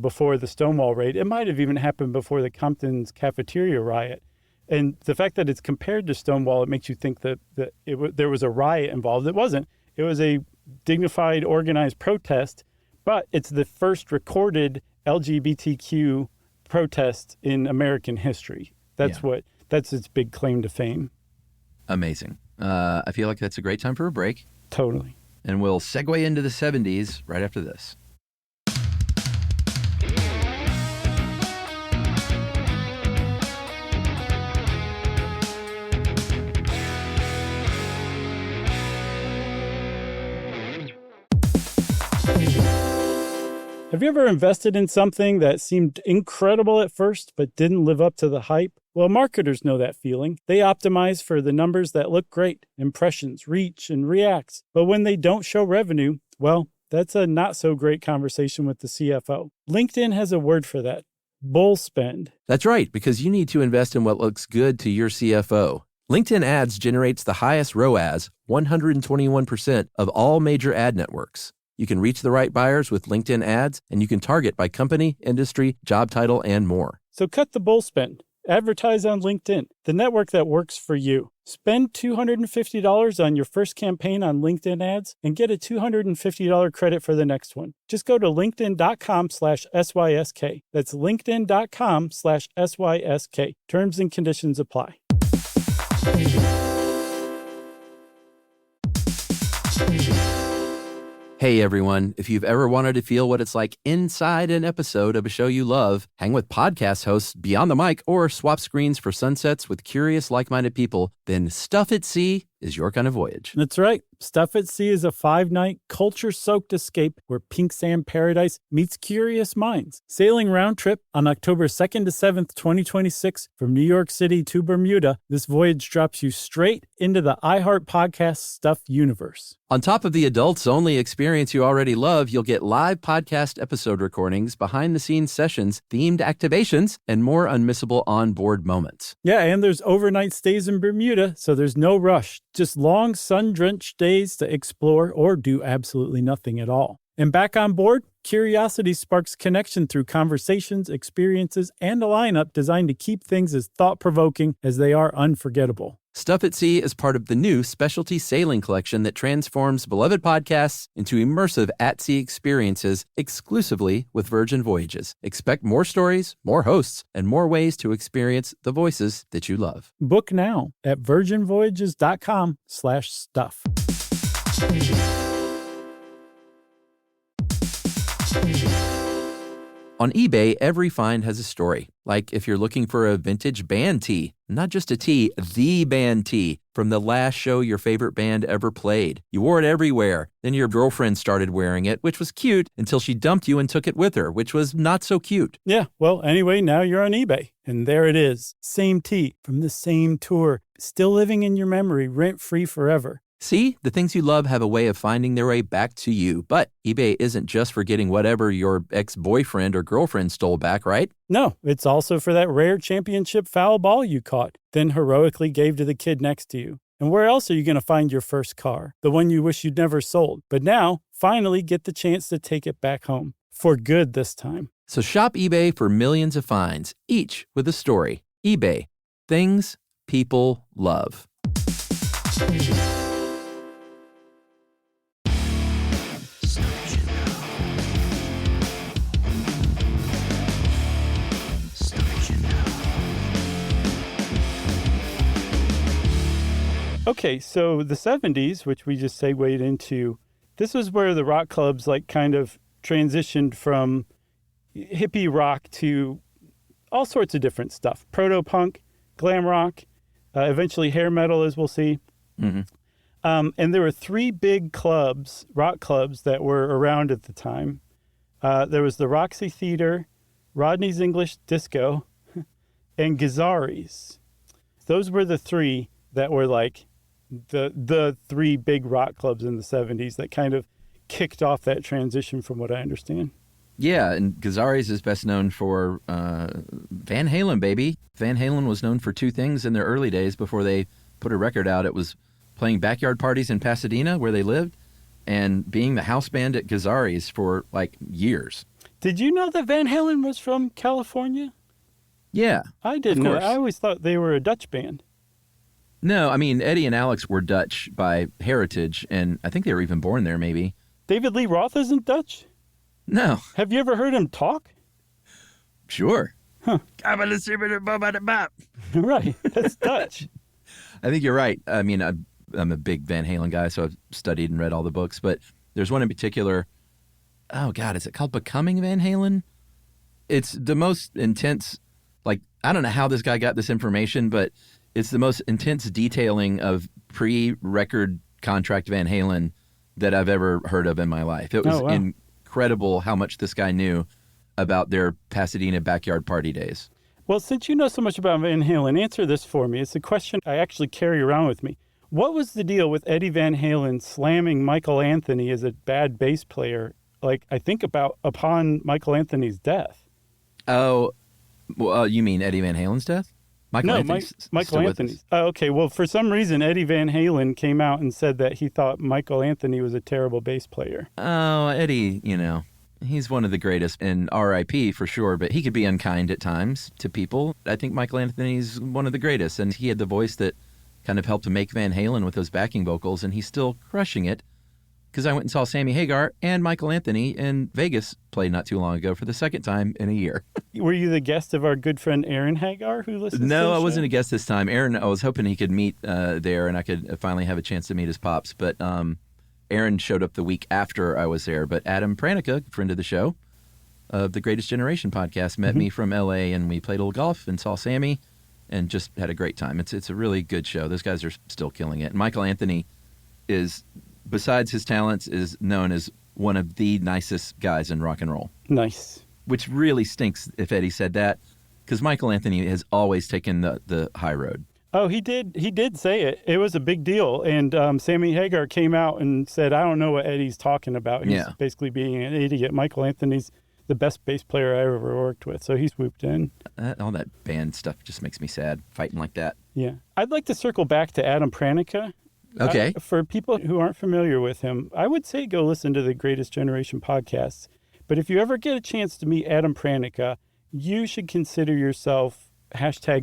before the Stonewall raid. It might have even happened before the Compton's cafeteria riot. And the fact that it's compared to Stonewall, it makes you think that there was a riot involved. It wasn't. It was a dignified, organized protest, but it's the first recorded LGBTQ protest in American history. That's its big claim to fame. Amazing. I feel like that's a great time for a break. Totally. And we'll segue into the 70s right after this. Have you ever invested in something that seemed incredible at first but didn't live up to the hype? Well, marketers know that feeling. They optimize for the numbers that look great, impressions, reach, and reacts. But when they don't show revenue, well, that's a not so great conversation with the CFO. LinkedIn has a word for that: bull spend. That's right, because you need to invest in what looks good to your CFO. LinkedIn Ads generates the highest ROAS, 121% of all major ad networks. You can reach the right buyers with LinkedIn Ads, and you can target by company, industry, job title, and more. So cut the bull spend. Advertise on LinkedIn, the network that works for you. Spend $250 on your first campaign on LinkedIn Ads and get a $250 credit for the next one. Just go to linkedin.com/SYSK. That's linkedin.com/SYSK. Terms and conditions apply. Hey everyone, if you've ever wanted to feel what it's like inside an episode of a show you love, hang with podcast hosts Beyond the Mic, or swap screens for sunsets with curious, like-minded people, then Stuff at Sea is your kind of voyage. That's right. Stuff at Sea is a 5-night, culture-soaked escape where pink sand paradise meets curious minds. Sailing round trip on October 2nd to 7th, 2026 from New York City to Bermuda, this voyage drops you straight into the iHeart Podcast Stuff universe. On top of the adults-only experience you already love, you'll get live podcast episode recordings, behind-the-scenes sessions, themed activations, and more unmissable on-board moments. Yeah, and there's overnight stays in Bermuda, so there's no rush. Just long, sun-drenched days to explore or do absolutely nothing at all. And back on board, curiosity sparks connection through conversations, experiences, and a lineup designed to keep things as thought-provoking as they are unforgettable. Stuff at Sea is part of the new specialty sailing collection that transforms beloved podcasts into immersive at-sea experiences exclusively with Virgin Voyages. Expect more stories, more hosts, and more ways to experience the voices that you love. Book now at virginvoyages.com/stuff. On eBay, every find has a story. Like if you're looking for a vintage band tee, not just a tee, the band tee from the last show your favorite band ever played. You wore it everywhere. Then your girlfriend started wearing it, which was cute, until she dumped you and took it with her, which was not so cute. Yeah, well, anyway, now you're on eBay. And there it is. Same tee from the same tour, still living in your memory, rent-free forever. See, the things you love have a way of finding their way back to you. But eBay isn't just for getting whatever your ex-boyfriend or girlfriend stole back, right? No, it's also for that rare championship foul ball you caught, then heroically gave to the kid next to you. And where else are you going to find your first car? The one you wish you'd never sold. But now, finally get the chance to take it back home. For good this time. So shop eBay for millions of finds, each with a story. eBay. Things people love. Okay, so the 70s, which we just segued into, this was where the rock clubs like kind of transitioned from hippie rock to all sorts of different stuff. Proto-punk, glam rock, eventually hair metal, as we'll see. Mm-hmm. And there were three big clubs, rock clubs, that were around at the time. There was the Roxy Theater, Rodney's English Disco, and Gazzarri's. Those were the three that were like the three big rock clubs in the 70s that kind of kicked off that transition from what I understand. Yeah, and Gazzarri's is best known for Van Halen, baby. Van Halen was known for two things in their early days before they put a record out. It was playing backyard parties in Pasadena, where they lived, and being the house band at Gazzarri's for, like, years. Did you know that Van Halen was from California? Yeah, I didn't of know. course. I always thought they were a Dutch band. No, I mean, Eddie and Alex were Dutch by heritage, and I think they were even born there, maybe. David Lee Roth isn't Dutch? No. Have you ever heard him talk? Sure. Huh. I Right, that's Dutch. think you're right. I mean, I'm a big Van Halen guy, so I've studied and read all the books, but there's one in particular. Oh, God, is it called Becoming Van Halen? It's the most intense, like, I don't know how this guy got this information, but it's the most intense detailing of pre-record contract Van Halen that I've ever heard of in my life. It was incredible how much this guy knew about their Pasadena backyard party days. Well, since you know so much about Van Halen, answer this for me. It's a question I actually carry around with me. What was the deal with Eddie Van Halen slamming Michael Anthony as a bad bass player, like, I think upon Michael Anthony's death? Oh, well, you mean Eddie Van Halen's death? Michael Anthony's. Oh, okay. Well, for some reason, Eddie Van Halen came out and said that he thought Michael Anthony was a terrible bass player. Oh, Eddie, he's one of the greatest, and R.I.P. for sure, but he could be unkind at times to people. I think Michael Anthony's one of the greatest, and he had the voice that kind of helped to make Van Halen with those backing vocals, and he's still crushing it. Because I went and saw Sammy Hagar and Michael Anthony in Vegas play not too long ago for the second time in a year. Were you the guest of our good friend Aaron Hagar who listens to the No, I show? wasn't a guest this time. Aaron, I was hoping he could meet there and I could finally have a chance to meet his pops. But Aaron showed up the week after I was there. But Adam Pranica, friend of the show, of the Greatest Generation podcast, met me from L.A. and we played a little golf and saw Sammy and just had a great time. It's a really good show. Those guys are still killing it. And Michael Anthony is, besides his talents, is known as one of the nicest guys in rock and roll. Nice. Which really stinks if Eddie said that, because Michael Anthony has always taken the high road. Oh, he did. He did say it. It was a big deal. And Sammy Hagar came out and said, I don't know what Eddie's talking about. He's basically being an idiot. Michael Anthony's the best bass player I ever worked with. So he swooped in. All that band stuff just makes me sad, fighting like that. Yeah. I'd like to circle back to Adam Pranica. Okay. For people who aren't familiar with him, I would say go listen to the Greatest Generation podcasts. But if you ever get a chance to meet Adam Pranica, you should consider yourself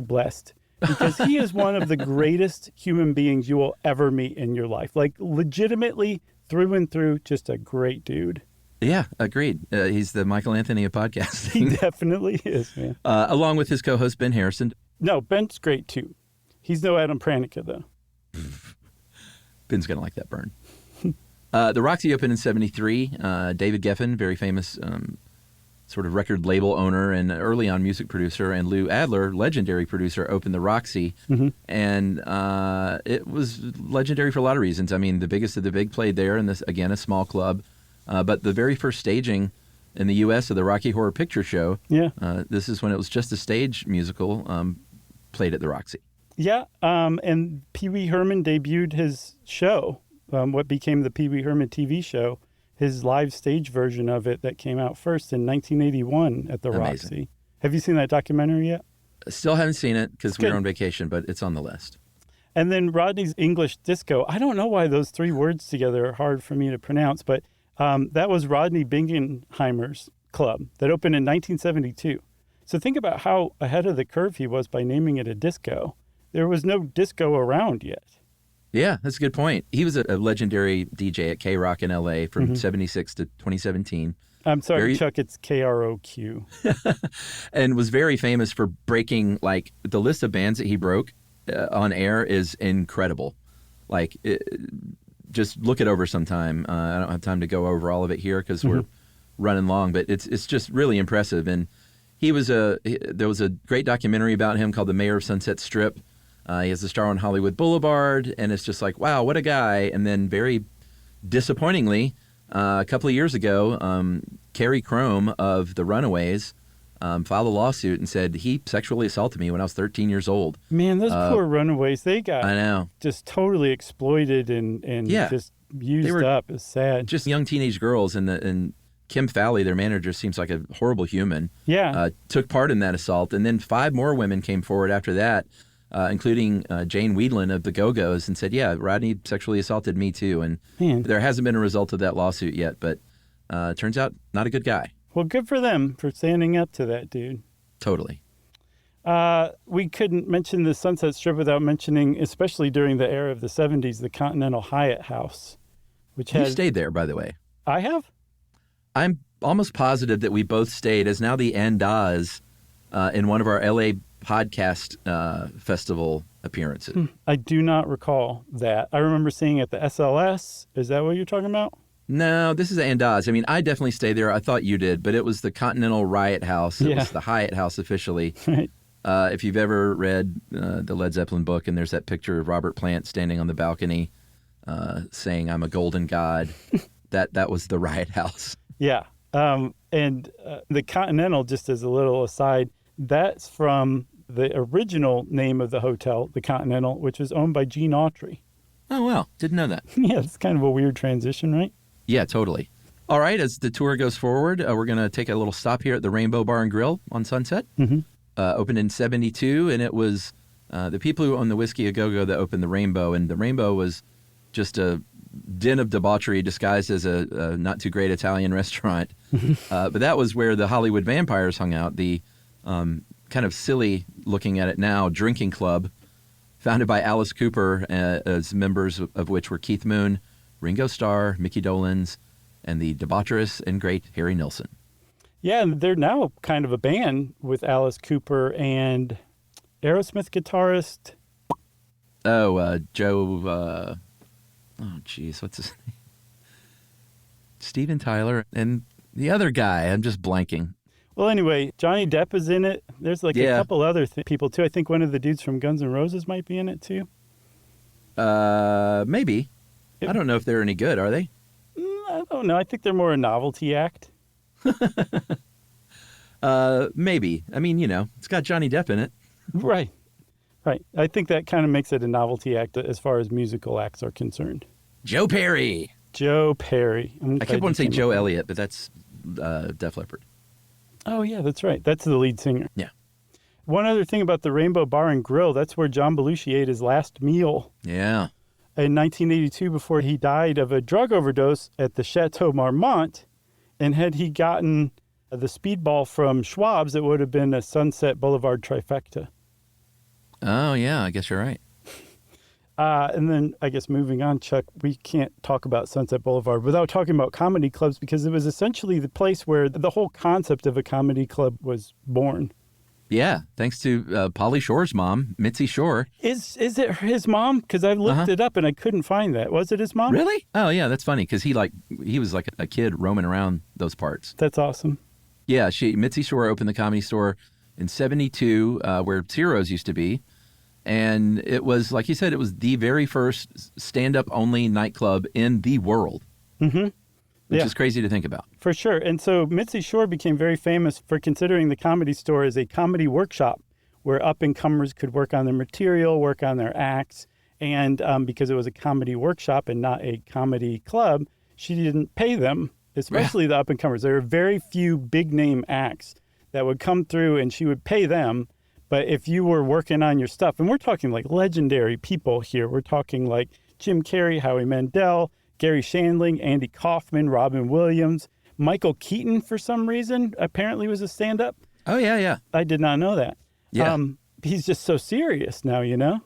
#blessed, because he is one of the greatest human beings you will ever meet in your life. Like, legitimately, through and through, just a great dude. Yeah, agreed. He's the Michael Anthony of podcasting. He definitely is, man. Along with his co-host, Ben Harrison. No, Ben's great, too. He's no Adam Pranica, though. Ben's going to like that burn. The Roxy opened in 1973. David Geffen, very famous sort of record label owner and early on music producer, and Lou Adler, legendary producer, opened the Roxy. And it was legendary for a lot of reasons. I mean, the biggest of the big played there, and this, again, a small club. But the very first staging in the U.S. of the Rocky Horror Picture Show, this is when it was just a stage musical, played at the Roxy. Yeah, and Pee Wee Herman debuted his show what became the Pee Wee Herman TV show, his live stage version of it that came out first in 1981 at the Amazing. Roxy. Have you seen that documentary yet? Still haven't seen it because we good. were on vacation, but it's on the list. And then Rodney's English Disco. I don't know why those three words together are hard for me to pronounce, but that was Rodney Bingenheimer's club that opened in 1972. So think about how ahead of the curve he was by naming it a disco. There was no disco around yet. Yeah, that's a good point. He was a legendary DJ at K-Rock in L.A. from 76 to 2017. I'm sorry, Chuck, it's KROQ. And was very famous for breaking, like, the list of bands that he broke on air is incredible. Like, just look it over sometime. I don't have time to go over all of it here because we're running long, but it's just really impressive. And there was a great documentary about him called The Mayor of Sunset Strip. He has a star on Hollywood Boulevard, and it's just like, wow, what a guy. And then very disappointingly, a couple of years ago, Carrie Crome of The Runaways filed a lawsuit and said he sexually assaulted me when I was 13 years old. Man, those poor Runaways, they got I know. just totally exploited and Yeah. just used up. It's sad. Just young teenage girls, and Kim Fowley, their manager, seems like a horrible human. Yeah. Took part in that assault, and then 5 more women came forward after that, including Jane Weedland of the Go-Go's, and said, yeah, Rodney sexually assaulted me too. And Man. there hasn't been a result of that lawsuit yet, but turns out not a good guy. Well, good for them for standing up to that dude. Totally. We couldn't mention the Sunset Strip without mentioning, especially during the era of the 70s, the Continental Hyatt House, which You has... stayed there, by the way. I have? I'm almost positive that we both stayed as now the Andaz in one of our LA podcast festival appearances. I do not recall that. I remember seeing it at the SLS. Is that what you're talking about? No, this is Andaz. I mean, I definitely stayed there. I thought you did, but it was the Continental Riot House. It was the Hyatt House officially. Right. If you've ever read the Led Zeppelin book, and there's that picture of Robert Plant standing on the balcony saying, "I'm a golden god," that was the Riot House. Yeah. And the Continental, just as a little aside, that's from the original name of the hotel, the Continental, which was owned by Gene Autry. Oh, wow. Didn't know that. Yeah, it's kind of a weird transition, right? Yeah, totally. All right, as the tour goes forward, we're going to take a little stop here at the Rainbow Bar and Grill on Sunset. Opened in 72, and it was the people who owned the Whiskey A Go-Go that opened the Rainbow, and the Rainbow was just a den of debauchery disguised as a not-too-great Italian restaurant. But that was where the Hollywood Vampires hung out, the kind of silly, looking at it now, drinking club founded by Alice Cooper, as members of which were Keith Moon, Ringo Starr, Mickey Dolenz, and the debaucherous and great Harry Nilsson. Yeah, and they're now kind of a band with Alice Cooper and Aerosmith guitarist. Oh, Joe, what's his name? Steven Tyler and the other guy. I'm just blanking. Well, anyway, Johnny Depp is in it. There's like a couple other people, too. I think one of the dudes from Guns N' Roses might be in it, too. Maybe. I don't know if they're any good, are they? I don't know. I think they're more a novelty act. Maybe. I mean, it's got Johnny Depp in it. Right. I think that kind of makes it a novelty act as far as musical acts are concerned. Joe Perry. I kept wanting to say Joe Elliott, but that's Def Leppard. Oh, yeah, that's right. That's the lead singer. Yeah. One other thing about the Rainbow Bar and Grill, that's where John Belushi ate his last meal. Yeah. In 1982, before he died of a drug overdose at the Chateau Marmont. And had he gotten the speedball from Schwab's, it would have been a Sunset Boulevard trifecta. Oh, yeah, I guess you're right. And then, I guess, moving on, Chuck, we can't talk about Sunset Boulevard without talking about comedy clubs, because it was essentially the place where the whole concept of a comedy club was born. Yeah, thanks to Pauly Shore's mom, Mitzi Shore. Is it his mom? Because I looked it up and I couldn't find that. Was it his mom? Really? Oh, yeah, that's funny, because he was like a kid roaming around those parts. That's awesome. Yeah, Mitzi Shore opened the Comedy Store in 72, where Ciro's used to be. And it was, like you said, it was the very first stand-up only nightclub in the world, which is crazy to think about. For sure. And so Mitzi Shore became very famous for considering the Comedy Store as a comedy workshop where up-and-comers could work on their material, work on their acts. And because it was a comedy workshop and not a comedy club, she didn't pay them, especially the up-and-comers. There were very few big-name acts that would come through, and she would pay them. But if you were working on your stuff, and we're talking like legendary people here. We're talking like Jim Carrey, Howie Mandel, Gary Shandling, Andy Kaufman, Robin Williams. Michael Keaton, for some reason, apparently was a stand-up. Oh, yeah. I did not know that. Yeah. He's just so serious now, you know?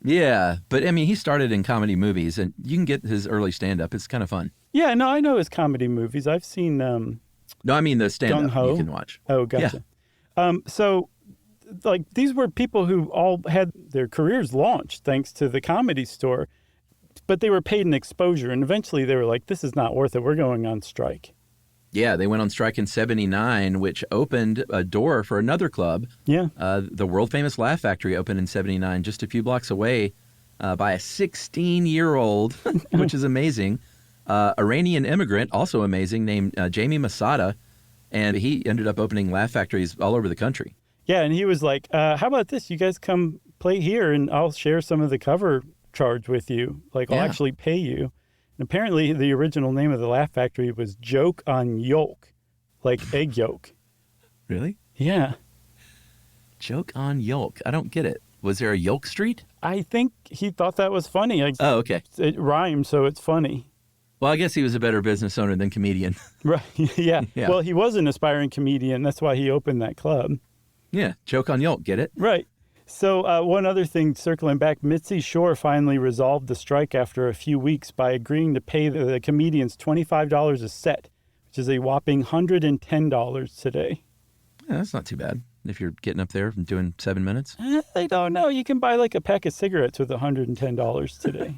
Yeah, but I mean, he started in comedy movies, and you can get his early stand-up. It's kind of fun. Yeah, no, I know his comedy movies. I've seen No, I mean the stand-up Gung-Ho. you can watch. Oh, gotcha. So, like, these were people who all had their careers launched thanks to the Comedy Store, but they were paid in exposure, and eventually they were like, this is not worth it. We're going on strike. Yeah, they went on strike in 79, which opened a door for another club. Yeah. The world-famous Laugh Factory opened in 79, just a few blocks away by a 16-year-old, which is amazing. Iranian immigrant, also amazing, named Jamie Masada, and he ended up opening Laugh Factories all over the country. Yeah, and he was like, how about this? You guys come play here, and I'll share some of the cover charge with you. Like, I'll actually pay you. And apparently, the original name of the Laugh Factory was Joke on Yolk, like egg yolk. Really? Yeah. Joke on Yolk. I don't get it. Was there a Yolk Street? I think he thought that was funny. Oh, okay. It rhymed, so it's funny. Well, I guess he was a better business owner than comedian. Right, yeah. Yeah. Well, he was an aspiring comedian. That's why he opened that club. Yeah, Joke on Yolk. Get it? Right. So one other thing, circling back, Mitzi Shore finally resolved the strike after a few weeks by agreeing to pay the comedians $25 a set, which is a whopping $110 today. Yeah, that's not too bad if you're getting up there and doing 7 minutes. I don't know. You can buy like a pack of cigarettes with $110 today.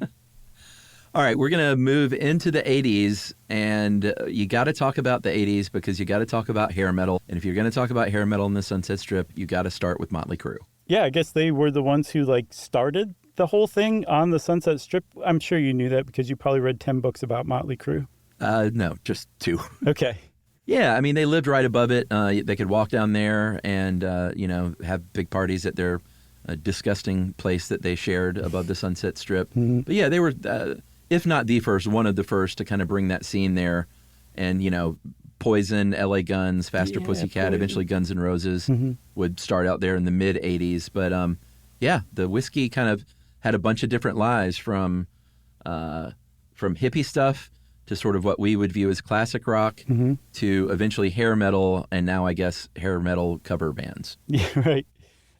All right, we're going to move into the 80s, and you got to talk about the 80s because you got to talk about hair metal. And if you're going to talk about hair metal in the Sunset Strip, you got to start with Motley Crue. Yeah, I guess they were the ones who like started the whole thing on the Sunset Strip. I'm sure you knew that because you probably read 10 books about Motley Crue. No, just 2. Okay. Yeah, I mean, they lived right above it. They could walk down there and, have big parties at their disgusting place that they shared above the Sunset Strip. Mm-hmm. But yeah, they were, if not the first, one of the first to kind of bring that scene there. And, Poison, LA Guns, Faster Pussycat, Poison. Eventually Guns N' Roses would start out there in the mid-'80s. But, the whiskey kind of had a bunch of different lives from hippie stuff to sort of what we would view as classic rock to eventually hair metal, and now I guess hair metal cover bands. Yeah, right.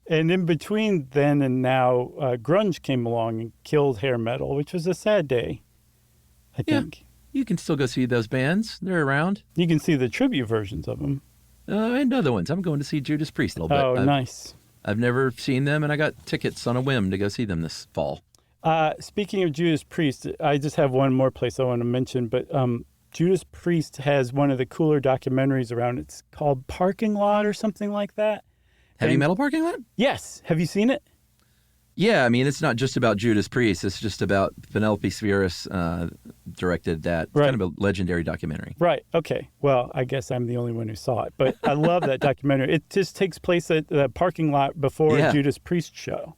And in between then and now, grunge came along and killed hair metal, which was a sad day, I think. You can still go see those bands. They're around. You can see the tribute versions of them. And other ones. I'm going to see Judas Priest a little bit. Oh, nice. I've never seen them, and I got tickets on a whim to go see them this fall. Speaking of Judas Priest, I just have one more place I want to mention, but Judas Priest has one of the cooler documentaries around. It's called Parking Lot or something like that. Heavy Metal Parking Lot? Yes. Have you seen it? Yeah, I mean, it's not just about Judas Priest. It's just about Penelope Spheris directed that. It's kind of a legendary documentary. Right. Okay. Well, I guess I'm the only one who saw it, but I love that documentary. It just takes place at the parking lot before a Judas Priest show.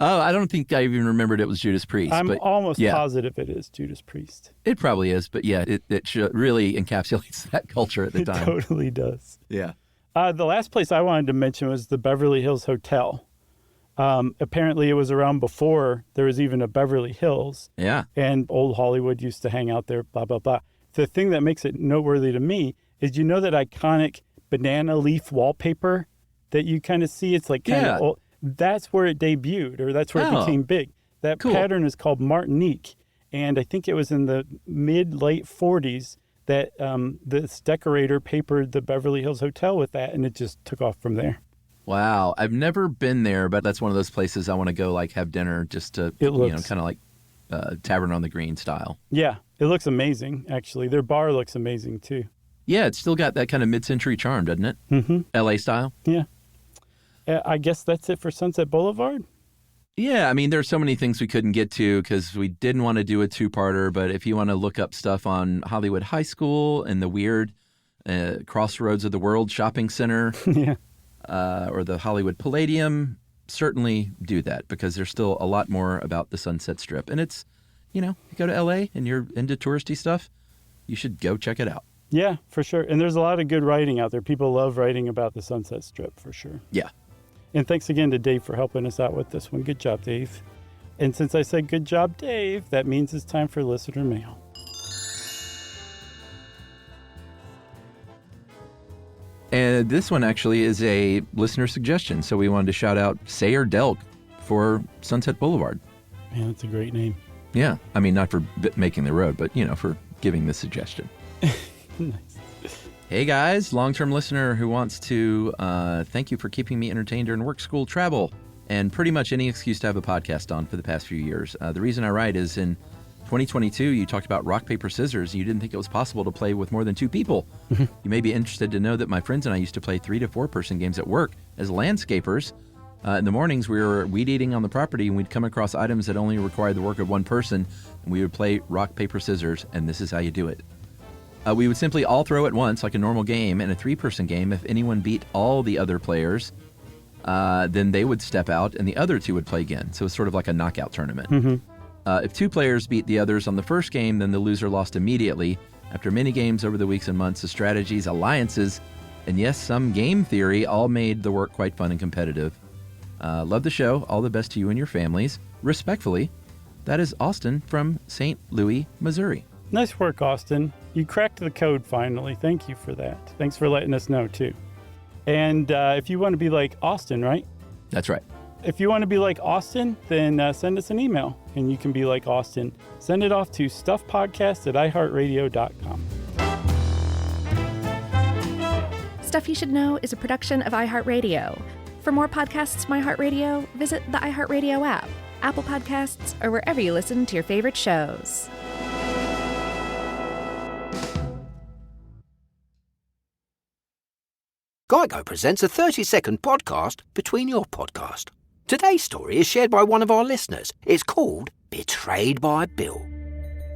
Oh, I don't think I even remembered it was Judas Priest. I'm almost positive it is Judas Priest. It probably is, but yeah, it really encapsulates that culture at the time. It totally does. Yeah. The last place I wanted to mention was the Beverly Hills Hotel. Apparently it was around before there was even a Beverly Hills. Yeah. And old Hollywood used to hang out there, blah, blah, blah. The thing that makes it noteworthy to me is, that iconic banana leaf wallpaper that you kind of see? It's like kind of old. That's where it debuted, or that's where it became big. That pattern is called Martinique. And I think it was in the mid-late 40s that this decorator papered the Beverly Hills Hotel with that, and it just took off from there. Wow. I've never been there, but that's one of those places I want to go have dinner just to, kind of like Tavern on the Green style. Yeah. It looks amazing, actually. Their bar looks amazing, too. Yeah. It's still got that kind of mid-century charm, doesn't it? Mm-hmm. LA style. Yeah. I guess that's it for Sunset Boulevard. Yeah. I mean, there's so many things we couldn't get to because we didn't want to do a two-parter, but if you want to look up stuff on Hollywood High School and the weird Crossroads of the World shopping center. Yeah. Or the Hollywood Palladium, certainly do that because there's still a lot more about the Sunset Strip. And it's, you go to LA and you're into touristy stuff, you should go check it out. Yeah, for sure. And there's a lot of good writing out there. People love writing about the Sunset Strip for sure. Yeah. And thanks again to Dave for helping us out with this one. Good job, Dave. And since I said good job, Dave, that means it's time for listener mail. And this one actually is a listener suggestion. So we wanted to shout out Sayer Delk for Sunset Boulevard. Man, that's a great name. Yeah. I mean, not for making the road, but, for giving the suggestion. Nice. Hey, guys. Long-term listener who wants to thank you for keeping me entertained during work, school, travel, and pretty much any excuse to have a podcast on for the past few years. The reason I write is in 2022, you talked about rock, paper, scissors. You didn't think it was possible to play with more than 2 people. You may be interested to know that my friends and I used to play 3 to 4 person games at work as landscapers. In the mornings, we were weed eating on the property, and we'd come across items that only required the work of one person, and we would play rock, paper, scissors, and this is how you do it. We would simply all throw at once, like a normal game. In a 3-person game, if anyone beat all the other players, then they would step out, and the other 2 would play again. So it's sort of like a knockout tournament. Mm-hmm. If 2 players beat the others on the first game, then the loser lost immediately. After many games over the weeks and months, the strategies, alliances, and yes, some game theory all made the work quite fun and competitive. Love the show. All the best to you and your families. Respectfully, that is Austin from St. Louis, Missouri. Nice work, Austin. You cracked the code finally. Thank you for that. Thanks for letting us know, too. And if you want to be like Austin, right? That's right. If you want to be like Austin, then send us an email, and you can be like Austin. Send it off to stuffpodcast@iheartradio.com. Stuff You Should Know is a production of iHeartRadio. For more podcasts from iHeartRadio, visit the iHeartRadio app, Apple Podcasts, or wherever you listen to your favorite shows. Geico presents a 30-second podcast between your podcast. Today's story is shared by one of our listeners. It's called Betrayed by Bill.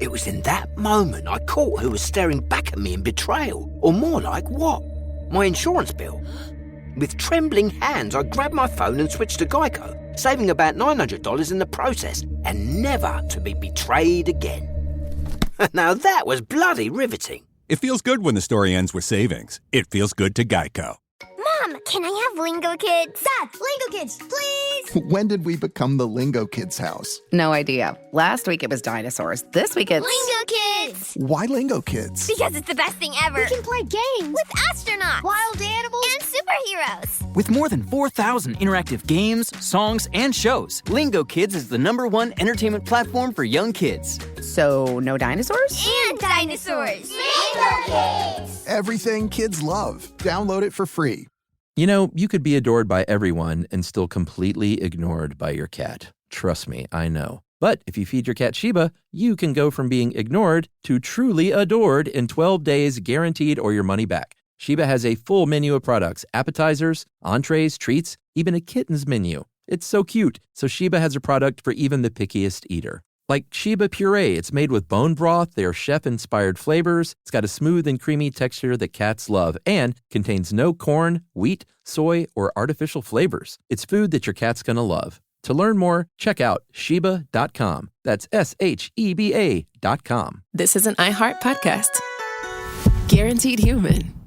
It was in that moment I caught who was staring back at me in betrayal, or more like what? My insurance bill. With trembling hands, I grabbed my phone and switched to Geico, saving about $900 in the process, and never to be betrayed again. Now that was bloody riveting. It feels good when the story ends with savings. It feels good to Geico. Mom, can I have Lingo Kids? Dad, Lingo Kids, please! When did we become the Lingo Kids house? No idea. Last week it was dinosaurs. This week it's... Lingo Kids! Why Lingo Kids? Because it's the best thing ever. We can play games with astronauts, wild animals, and superheroes. With more than 4,000 interactive games, songs, and shows, Lingo Kids is the #1 entertainment platform for young kids. So, no dinosaurs? And dinosaurs! Lingo Kids! Everything kids love. Download it for free. You could be adored by everyone and still completely ignored by your cat. Trust me, I know. But if you feed your cat Sheba, you can go from being ignored to truly adored in 12 days, guaranteed, or your money back. Sheba has a full menu of products, appetizers, entrees, treats, even a kitten's menu. It's so cute. So Sheba has a product for even the pickiest eater. Like Sheba Puree, it's made with bone broth, they are chef-inspired flavors, it's got a smooth and creamy texture that cats love, and contains no corn, wheat, soy, or artificial flavors. It's food that your cat's gonna love. To learn more, check out Sheba.com. That's SHEBA.com. This is an iHeart podcast. Guaranteed human.